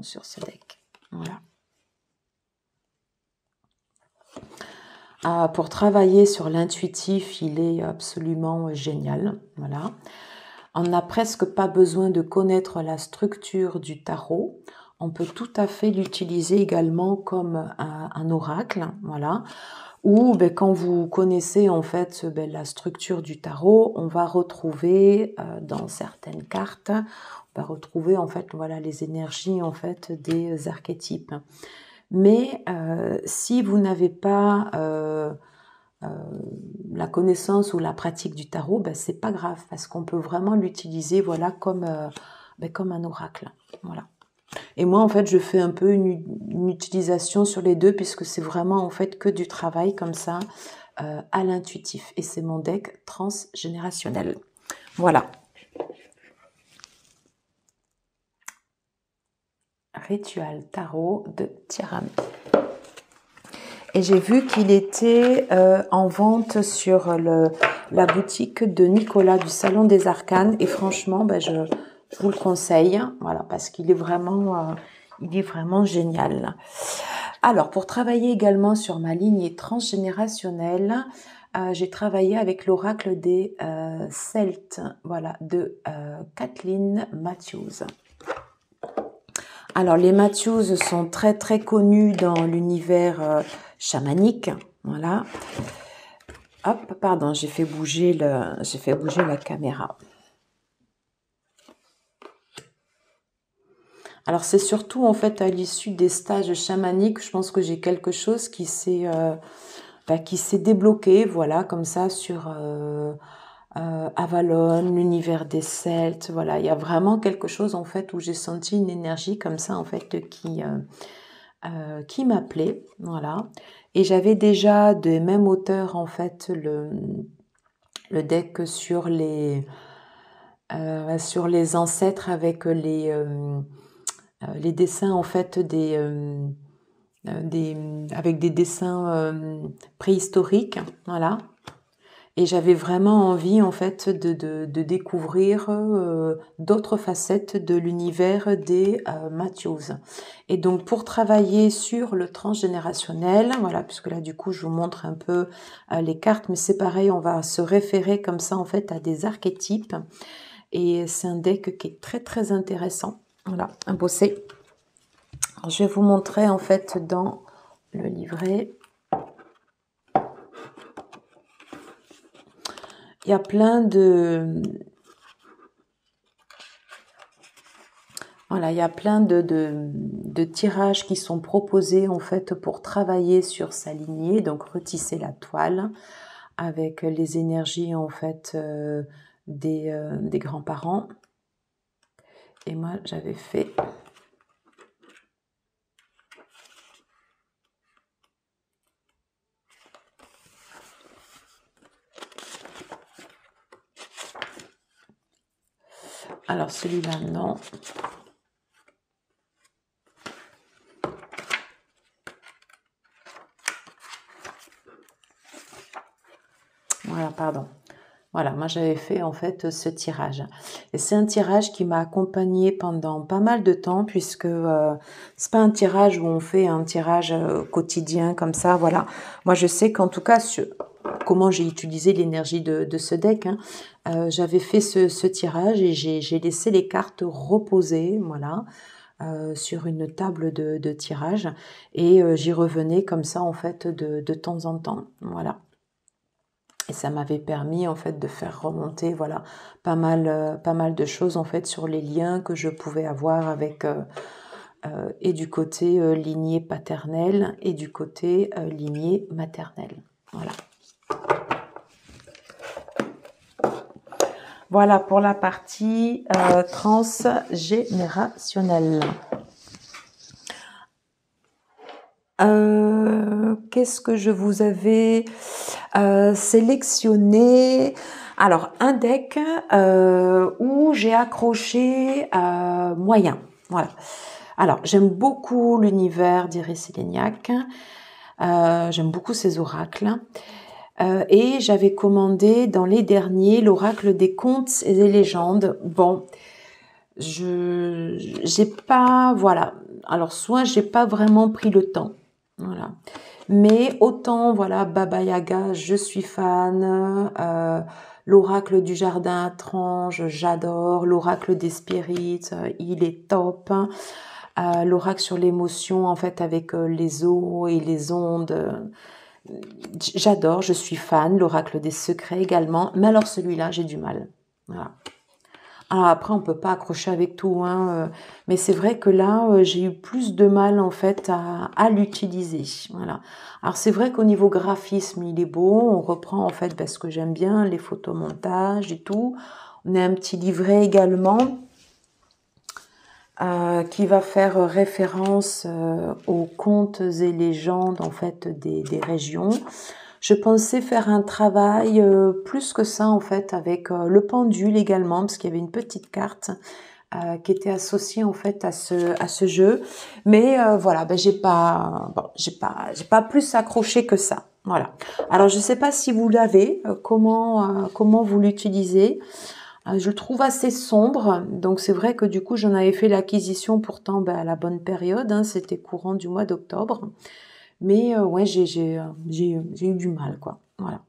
sur ce deck, voilà. Pour travailler sur l'intuitif, il est absolument génial, voilà. On n'a presque pas besoin de connaître la structure du tarot. On peut tout à fait l'utiliser également comme un oracle, voilà. Ou quand vous connaissez en fait la structure du tarot, on va retrouver dans certaines cartes, on va retrouver en fait voilà les énergies en fait des archétypes. Mais si vous n'avez pas la connaissance ou la pratique du tarot, c'est pas grave parce qu'on peut vraiment l'utiliser voilà comme un oracle, voilà. Et moi en fait je fais un peu une utilisation sur les deux puisque c'est vraiment en fait que du travail comme ça à l'intuitif et c'est mon deck transgénérationnel, voilà. Ritual tarot de Tirami. Et j'ai vu qu'il était en vente sur la boutique de Nicolas du Salon des Arcanes. Et franchement, Je vous le conseille, voilà, parce qu'il est vraiment génial. Alors, pour travailler également sur ma lignée transgénérationnelle, j'ai travaillé avec l'oracle des Celtes, voilà, de Kathleen Matthews. Alors, les Matthews sont très très connus dans l'univers chamanique, voilà. Hop, pardon, j'ai fait bouger la caméra. Alors, c'est surtout en fait à l'issue des stages chamaniques, je pense que j'ai quelque chose qui s'est débloqué, voilà, comme ça sur Avalon, l'univers des Celtes, voilà, il y a vraiment quelque chose en fait où j'ai senti une énergie comme ça en fait qui m'appelait, voilà. Et j'avais déjà de même auteur en fait le deck sur les ancêtres avec les dessins en fait avec des dessins préhistoriques, voilà. Et j'avais vraiment envie en fait de découvrir d'autres facettes de l'univers des Matthews. Et donc pour travailler sur le transgénérationnel, voilà, puisque là du coup je vous montre un peu les cartes, mais c'est pareil, on va se référer comme ça en fait à des archétypes. Et c'est un deck qui est très très intéressant, voilà, à bosser. Alors, je vais vous montrer en fait dans le livret. Il y a plein de... Voilà, il y a plein de tirages qui sont proposés en fait pour travailler sur sa lignée, donc retisser la toile avec les énergies en fait des grands-parents. Et moi, j'avais fait... Alors celui-là, non. Voilà, pardon. Voilà, moi j'avais fait en fait ce tirage. Et c'est un tirage qui m'a accompagnée pendant pas mal de temps puisque c'est pas un tirage où on fait un tirage quotidien comme ça, voilà. Moi je sais qu'en tout cas, comment j'ai utilisé l'énergie de ce deck, hein, j'avais fait ce tirage et j'ai laissé les cartes reposer, voilà. Sur une table de tirage et j'y revenais comme ça en fait de temps en temps, voilà. Et ça m'avait permis en fait de faire remonter, voilà, pas mal de choses en fait sur les liens que je pouvais avoir avec et du côté lignée paternelle et du côté lignée maternelle, voilà. Voilà pour la partie transgénérationnelle. Qu'est-ce que je vous avais sélectionné? Alors, un deck où j'ai accroché moyen. Voilà. Alors, j'aime beaucoup l'univers d'Iris Eleniak. J'aime beaucoup ses oracles. Et j'avais commandé dans les derniers l'oracle des contes et des légendes. Bon, j'ai pas, voilà. Alors, soit j'ai pas vraiment pris le temps. Voilà. Mais autant, voilà, Baba Yaga, je suis fan. L'oracle du jardin étrange, j'adore. L'oracle des spirites, il est top. L'oracle sur l'émotion, en fait, avec les eaux et les ondes, j'adore, je suis fan. L'oracle des secrets également. Mais alors celui-là, j'ai du mal. Voilà. Alors après, on peut pas accrocher avec tout, hein, mais c'est vrai que là, j'ai eu plus de mal en fait à l'utiliser. Voilà. Alors c'est vrai qu'au niveau graphisme, il est beau. On reprend en fait parce que j'aime bien les photomontages et tout. On a un petit livret également qui va faire référence aux contes et légendes en fait des régions. Je pensais faire un travail plus que ça en fait avec le pendule également parce qu'il y avait une petite carte qui était associée en fait à ce jeu. Mais voilà, ben j'ai pas plus accroché que ça. Voilà. Alors je sais pas si vous l'avez, comment vous l'utilisez. Je le trouve assez sombre, donc c'est vrai que du coup j'en avais fait l'acquisition pourtant à la bonne période, hein, c'était courant du mois d'octobre. Mais ouais, j'ai eu du mal, quoi. Voilà.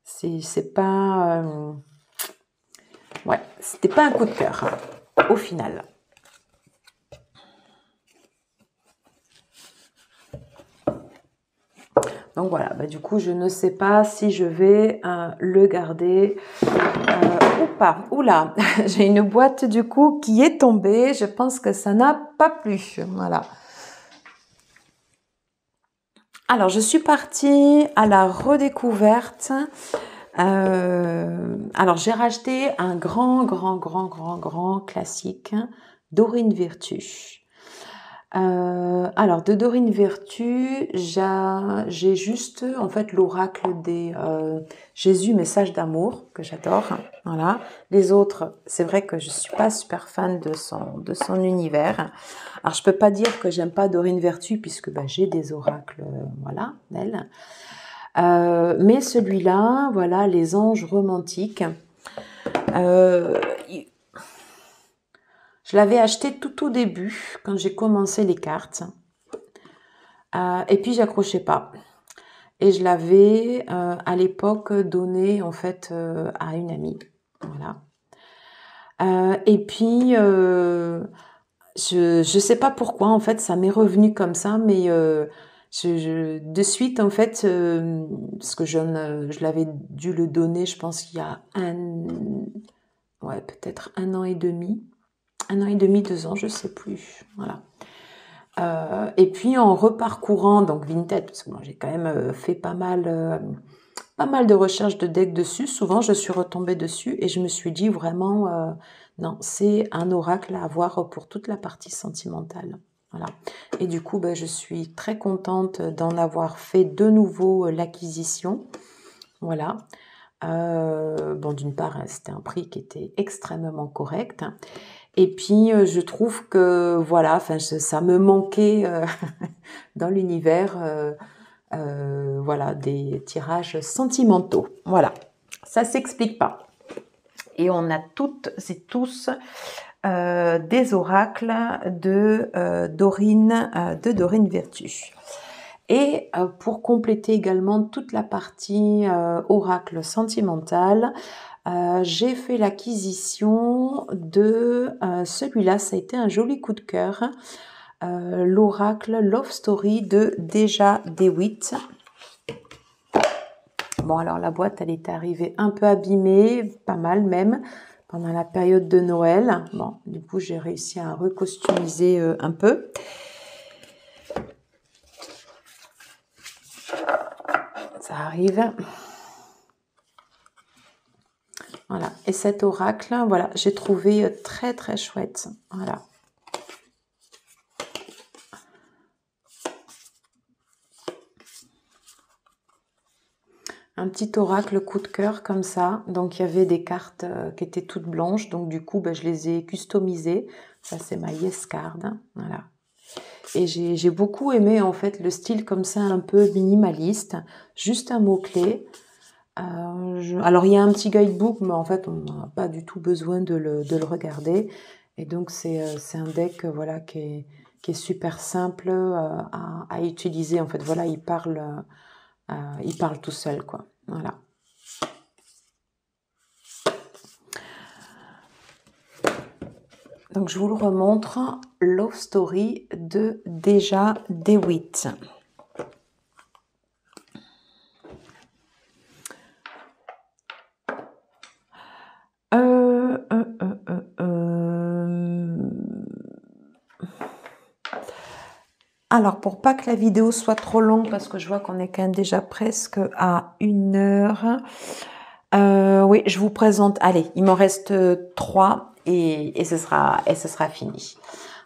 C'est pas... ouais, c'était pas un coup de cœur, hein, au final. Donc voilà, du coup, je ne sais pas si je vais le garder ou pas. Oula, j'ai une boîte du coup qui est tombée. Je pense que ça n'a pas plu. Voilà. Alors, je suis partie à la redécouverte. Alors, j'ai racheté un grand classique, Dorine Virtue. Alors, de Dorine Virtue, j'ai juste en fait l'oracle des Jésus, message d'amour, que j'adore. Voilà. Les autres, c'est vrai que je suis pas super fan de son univers. Alors, je peux pas dire que j'aime pas Dorine Virtue puisque j'ai des oracles, voilà, d'elle. Mais celui-là, voilà, les anges romantiques. Je l'avais acheté tout au début, quand j'ai commencé les cartes. Et puis, j'accrochais pas. Et je l'avais, à l'époque, donné, en fait, à une amie. Voilà. Et puis, je sais pas pourquoi, en fait, ça m'est revenu comme ça, mais de suite, en fait, parce que je l'avais dû le donner, je pense qu'il y a ouais, peut-être 1 an et demi. 1 an et demi, 2 ans, je sais plus. Voilà. Et puis en reparcourant donc Vinted, parce que moi j'ai quand même fait pas mal de recherches de decks dessus. Souvent je suis retombée dessus et je me suis dit vraiment non, c'est un oracle à avoir pour toute la partie sentimentale. Voilà. Et du coup je suis très contente d'en avoir fait de nouveau l'acquisition. Voilà. Bon, d'une part c'était un prix qui était extrêmement correct. Et puis, je trouve que, voilà, enfin, ça me manquait dans l'univers, voilà, des tirages sentimentaux. Voilà, ça s'explique pas. Et on a toutes et tous des oracles de Dorine Virtue. Et pour compléter également toute la partie oracle sentimental, j'ai fait l'acquisition de celui-là, ça a été un joli coup de cœur, l'oracle Love Story de Deja DeWitt. Bon, alors la boîte, elle est arrivée un peu abîmée, pas mal même, pendant la période de Noël. Bon, du coup, j'ai réussi à recostumiser un peu. Ça arrive. Voilà, et cet oracle, voilà, j'ai trouvé très très chouette. Voilà. Un petit oracle coup de cœur comme ça. Donc il y avait des cartes qui étaient toutes blanches, donc du coup je les ai customisées. Ça c'est ma Yes Card, voilà. Et j'ai beaucoup aimé en fait le style comme ça, un peu minimaliste, juste un mot-clé. Alors il y a un petit guidebook, mais en fait on n'a pas du tout besoin de le regarder. Et donc c'est un deck voilà qui est super simple à utiliser. En fait voilà, il parle tout seul quoi. Voilà. Donc je vous le remontre, Love Story de Deja DeWitt. Alors, pour pas que la vidéo soit trop longue, parce que je vois qu'on est quand même déjà presque à 1 heure, oui, je vous présente, allez, il m'en reste 3 et ce sera fini.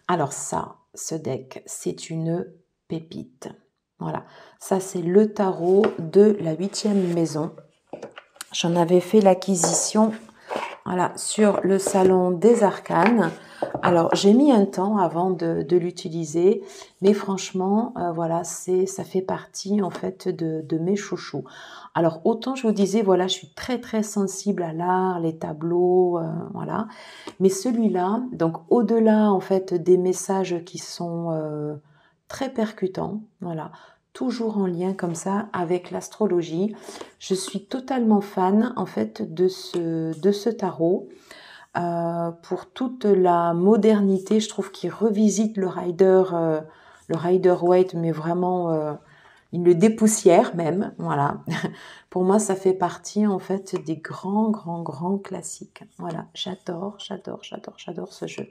Alors ça, ce deck, c'est une pépite. Voilà, ça c'est le tarot de la 8e maison. J'en avais fait l'acquisition Voilà, sur le salon des arcanes. Alors, j'ai mis un temps avant de l'utiliser, mais franchement, voilà, ça fait partie en fait de mes chouchous. Alors, autant je vous disais, voilà, je suis très très sensible à l'art, les tableaux, voilà. Mais celui-là, donc au-delà en fait des messages qui sont très percutants, voilà, toujours en lien comme ça avec l'astrologie. Je suis totalement fan en fait de ce tarot. Pour toute la modernité, je trouve qu'il revisite le Rider-Waite, mais vraiment, il le dépoussière même, voilà. Pour moi, ça fait partie en fait des grands, grands, grands classiques. Voilà, j'adore, j'adore, j'adore, j'adore ce jeu.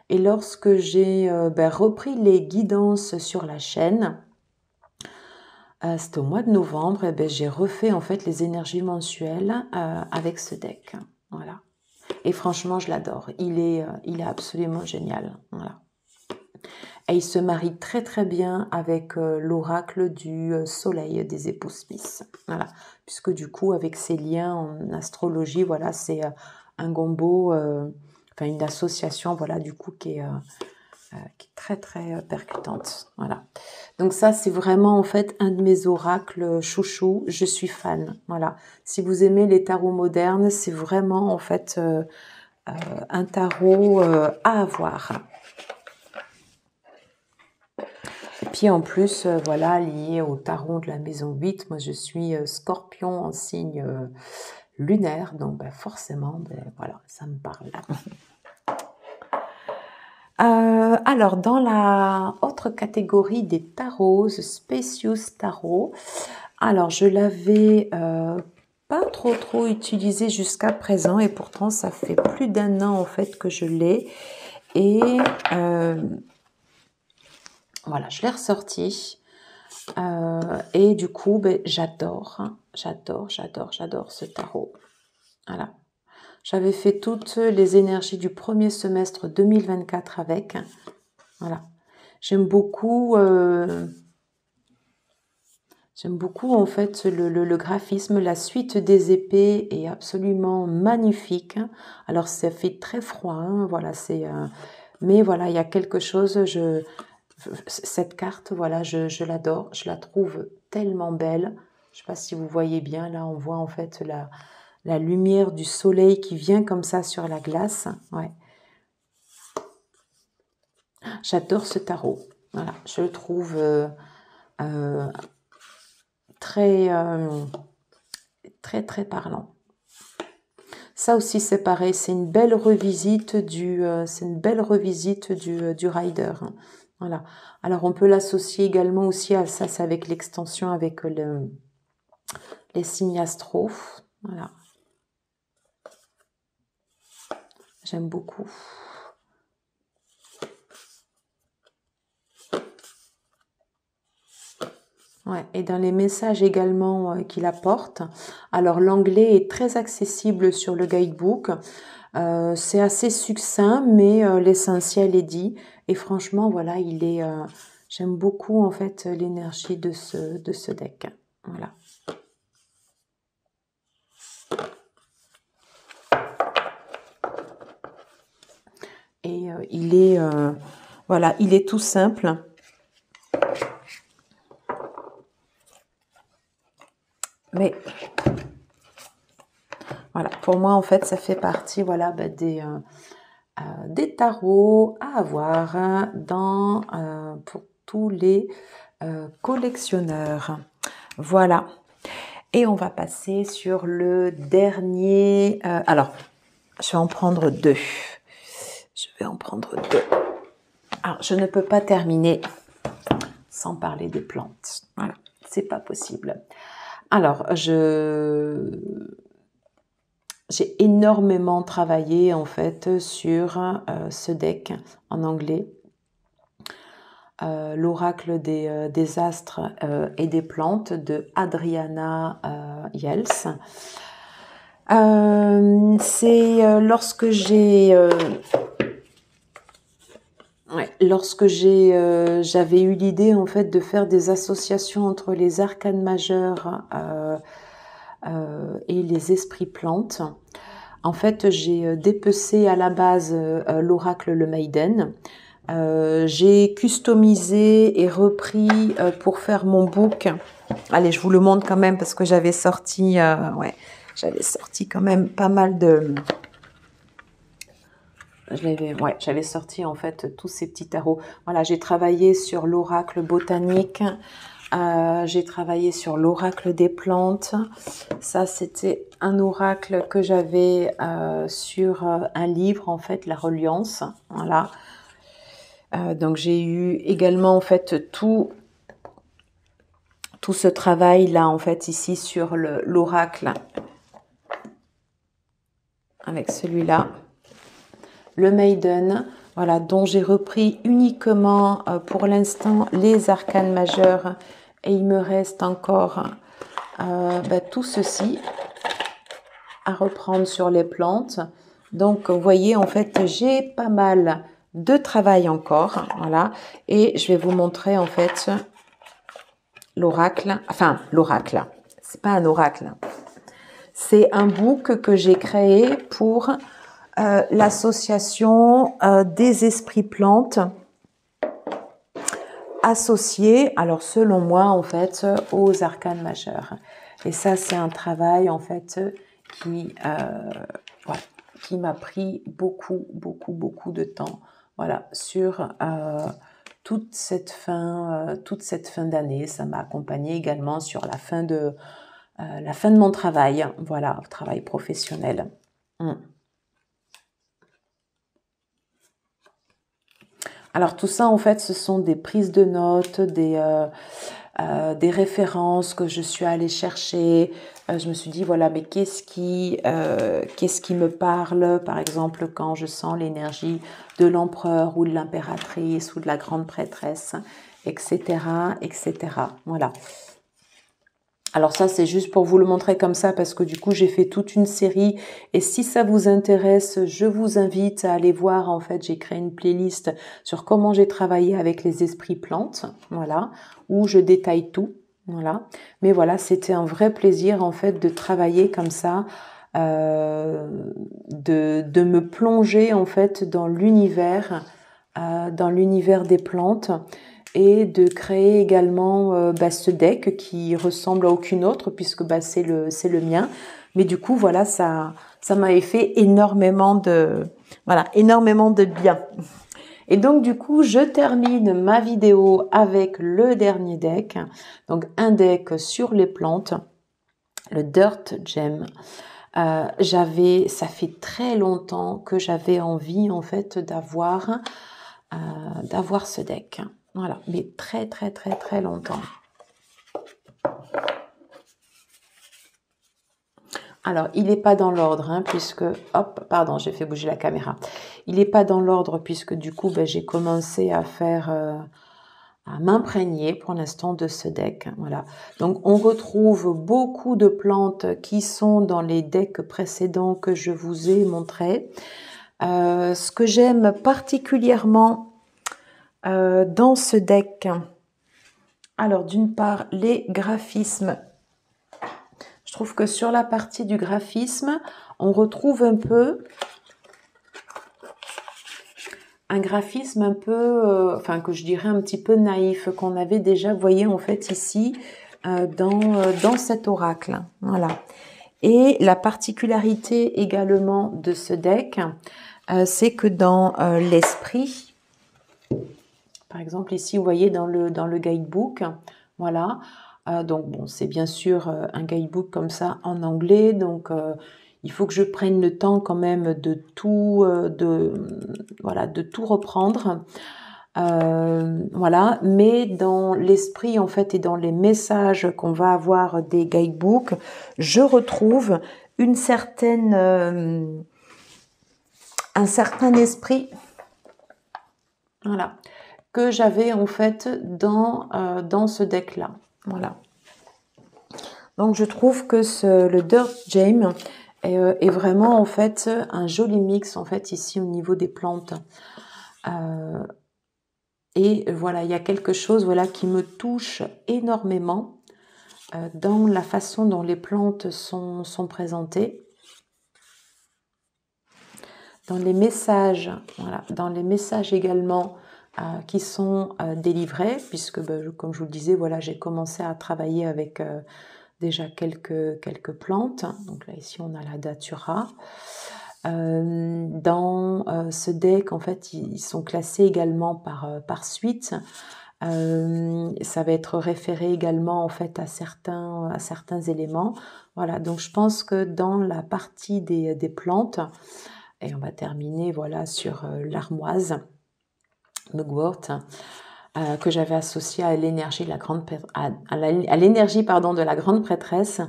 Et lorsque j'ai repris les guidances sur la chaîne, c'était au mois de novembre, et j'ai refait en fait les énergies mensuelles avec ce deck. Voilà. Et franchement, je l'adore. Il est absolument génial. Voilà. Et il se marie très très bien avec l'oracle du soleil des époux Smith. Voilà. Puisque du coup, avec ses liens en astrologie, voilà, c'est un combo, enfin une association, voilà, du coup, qui est très très percutante. Voilà. Donc ça, c'est vraiment en fait un de mes oracles chouchou. Je suis fan. Voilà. Si vous aimez les tarots modernes, c'est vraiment en fait un tarot à avoir. Et puis en plus, voilà, lié au tarot de la maison 8, moi je suis scorpion en signe lunaire, donc forcément, voilà, ça me parle. Alors, dans la autre catégorie des tarots, The Spacious Tarot, alors je l'avais pas trop utilisé jusqu'à présent et pourtant ça fait plus d'un an en fait que je l'ai et voilà, je l'ai ressorti et du coup j'adore ce tarot. Voilà. J'avais fait toutes les énergies du premier semestre 2024 avec. Voilà. J'aime beaucoup en fait le graphisme, la suite des épées est absolument magnifique. Alors ça fait très froid, hein, voilà, mais voilà, il y a quelque chose, cette carte, voilà, je l'adore, je la trouve tellement belle. Je ne sais pas si vous voyez bien, là on voit en fait la lumière du soleil qui vient comme ça sur la glace. Ouais. J'adore ce tarot. Voilà, je le trouve très, très parlant. Ça aussi c'est pareil, c'est une belle revisite du rider. Voilà. Alors on peut l'associer également aussi à ça, c'est avec l'extension avec les signes astro. Voilà. J'aime beaucoup. Ouais, et dans les messages également qu'il apporte. Alors l'anglais est très accessible sur le guidebook. C'est assez succinct, mais l'essentiel est dit. Et franchement, voilà, j'aime beaucoup en fait l'énergie de ce deck. Voilà. Et voilà, il est tout simple. Mais voilà, pour moi en fait, ça fait partie, voilà, des tarots à avoir pour tous les collectionneurs. Voilà. Et on va passer sur le dernier. Alors, je vais en prendre deux. Alors, je ne peux pas terminer sans parler des plantes. Voilà, c'est pas possible. Alors, j'ai énormément travaillé en fait sur ce deck en anglais. L'oracle des astres et des plantes de Adriana Yels. C'est lorsque j'avais eu l'idée en fait de faire des associations entre les arcanes majeurs et les esprits plantes. En fait, j'ai dépecé à la base l'oracle Le Maiden. J'ai customisé et repris pour faire mon book. Allez, je vous le montre quand même parce que j'avais sorti, ouais, j'avais sorti quand même pas mal de... j'avais sorti en fait tous ces petits tarots. Voilà, j'ai travaillé sur l'oracle botanique. J'ai travaillé sur l'oracle des plantes. Ça, c'était un oracle que j'avais sur un livre, en fait, La Reliance. Voilà. Donc, j'ai eu également, en fait, tout ce travail-là, en fait, ici, sur l'oracle. Avec celui-là. Le Maiden. Voilà, dont j'ai repris uniquement, pour l'instant, les arcanes majeurs. Et il me reste encore tout ceci à reprendre sur les plantes. Donc, vous voyez, en fait, j'ai pas mal de travail encore. Voilà. Et je vais vous montrer, en fait, l'oracle. Enfin, l'oracle. C'est pas un oracle. C'est un book que j'ai créé pour l'association des esprits plantes associés, alors selon moi, en fait, aux arcanes majeurs. Et ça, c'est un travail, en fait, voilà, qui m'a pris beaucoup de temps, voilà, sur toute cette fin d'année. Ça m'a accompagnée également sur la fin de mon travail, voilà, travail professionnel. Alors tout ça, en fait, ce sont des prises de notes, des références que je suis allée chercher. Je me suis dit, voilà, mais qu'est-ce qui me parle, par exemple, quand je sens l'énergie de l'empereur ou de l'impératrice ou de la grande prêtresse, etc., etc. Voilà. Alors ça, c'est juste pour vous le montrer comme ça parce que du coup, j'ai fait toute une série. Et si ça vous intéresse, je vous invite à aller voir. En fait, j'ai créé une playlist sur comment j'ai travaillé avec les esprits plantes. Voilà, où je détaille tout. Voilà. Mais voilà, c'était un vrai plaisir en fait de travailler comme ça, de me plonger en fait dans l'univers des plantes. Et de créer également ce deck qui ressemble à aucune autre puisque c'est le mien. Mais du coup, voilà, ça m'avait fait énormément de bien. Et donc, du coup, je termine ma vidéo avec le dernier deck. Donc, un deck sur les plantes, le Dirt Gem. Ça fait très longtemps que j'avais envie, en fait, d'avoir ce deck. Voilà, mais très longtemps. Alors, il n'est pas dans l'ordre, puisque... Hop, pardon, j'ai fait bouger la caméra. Il n'est pas dans l'ordre, puisque du coup, j'ai commencé à faire... à m'imprégner pour l'instant de ce deck. Voilà. Donc, on retrouve beaucoup de plantes qui sont dans les decks précédents que je vous ai montrés. Ce que j'aime particulièrement dans ce deck, alors d'une part les graphismes, je trouve que sur la partie du graphisme on retrouve un peu un graphisme un peu, que je dirais un petit peu naïf, qu'on avait déjà, vous voyez en fait ici dans cet oracle. Voilà. Et la particularité également de ce deck, c'est que dans l'esprit, par exemple, ici, vous voyez dans le guidebook, voilà. Donc, bon, c'est bien sûr un guidebook comme ça en anglais. Donc, il faut que je prenne le temps quand même de tout reprendre. Voilà. Mais dans l'esprit, en fait, et dans les messages qu'on va avoir des guidebooks, je retrouve un certain esprit. Voilà. Que j'avais en fait dans ce deck là. Voilà. Donc je trouve que le Dirt Gem est vraiment en fait un joli mix en fait ici au niveau des plantes. Et voilà, il y a quelque chose voilà qui me touche énormément dans la façon dont les plantes sont présentées. dans les messages, voilà, dans les messages également qui sont délivrés, puisque comme je vous le disais, voilà, j'ai commencé à travailler avec déjà quelques plantes. Donc là, ici, on a la datura. Dans ce deck, en fait, ils sont classés également par suite. Ça va être référé également en fait à certains éléments. Voilà, donc je pense que dans la partie des plantes, et on va terminer voilà sur l'armoise mugwort que j'avais associée à l'énergie de la grande à l'énergie pardon de la grande prêtresse.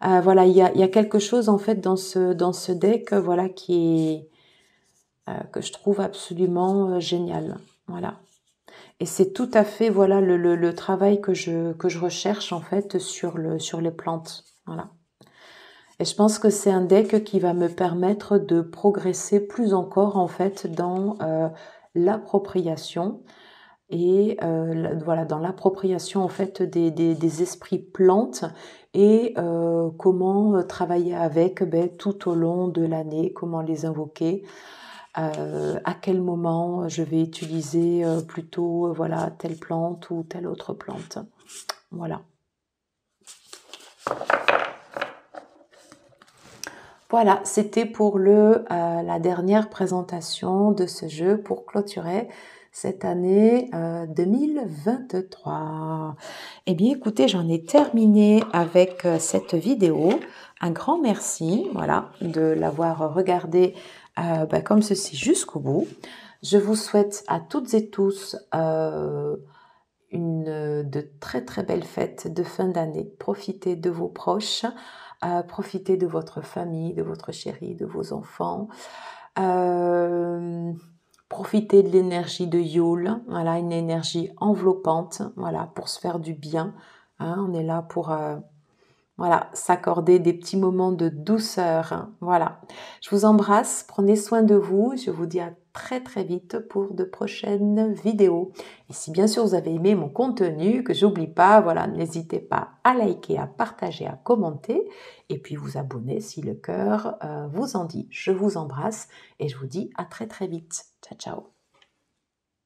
Voilà, il y a quelque chose en fait dans ce deck voilà qui est que je trouve absolument génial. Voilà. Et c'est tout à fait voilà le travail que je recherche en fait sur les plantes. Voilà. Et je pense que c'est un deck qui va me permettre de progresser plus encore en fait dans l'appropriation et voilà dans l'appropriation en fait des esprits plantes et comment travailler avec tout au long de l'année, comment les invoquer. À quel moment je vais utiliser plutôt voilà telle plante ou telle autre plante. Voilà. Voilà, c'était pour la dernière présentation de ce jeu pour clôturer cette année 2023. Eh bien, écoutez, j'en ai terminé avec cette vidéo. Un grand merci, voilà, de l'avoir regardé comme ceci jusqu'au bout. Je vous souhaite à toutes et tous de très très belles fêtes de fin d'année. Profitez de vos proches, profitez de votre famille, de votre chéri, de vos enfants. Profitez de l'énergie de Yule, voilà, une énergie enveloppante, voilà, pour se faire du bien. Hein, on est là pour voilà, s'accorder des petits moments de douceur. Hein, voilà. Je vous embrasse, prenez soin de vous. Je vous dis à très très vite pour de prochaines vidéos. Et si bien sûr vous avez aimé mon contenu, que j'oublie pas, voilà, n'hésitez pas à liker, à partager, à commenter et puis vous abonner si le cœur vous en dit. Je vous embrasse et je vous dis à très très vite. Ciao ciao.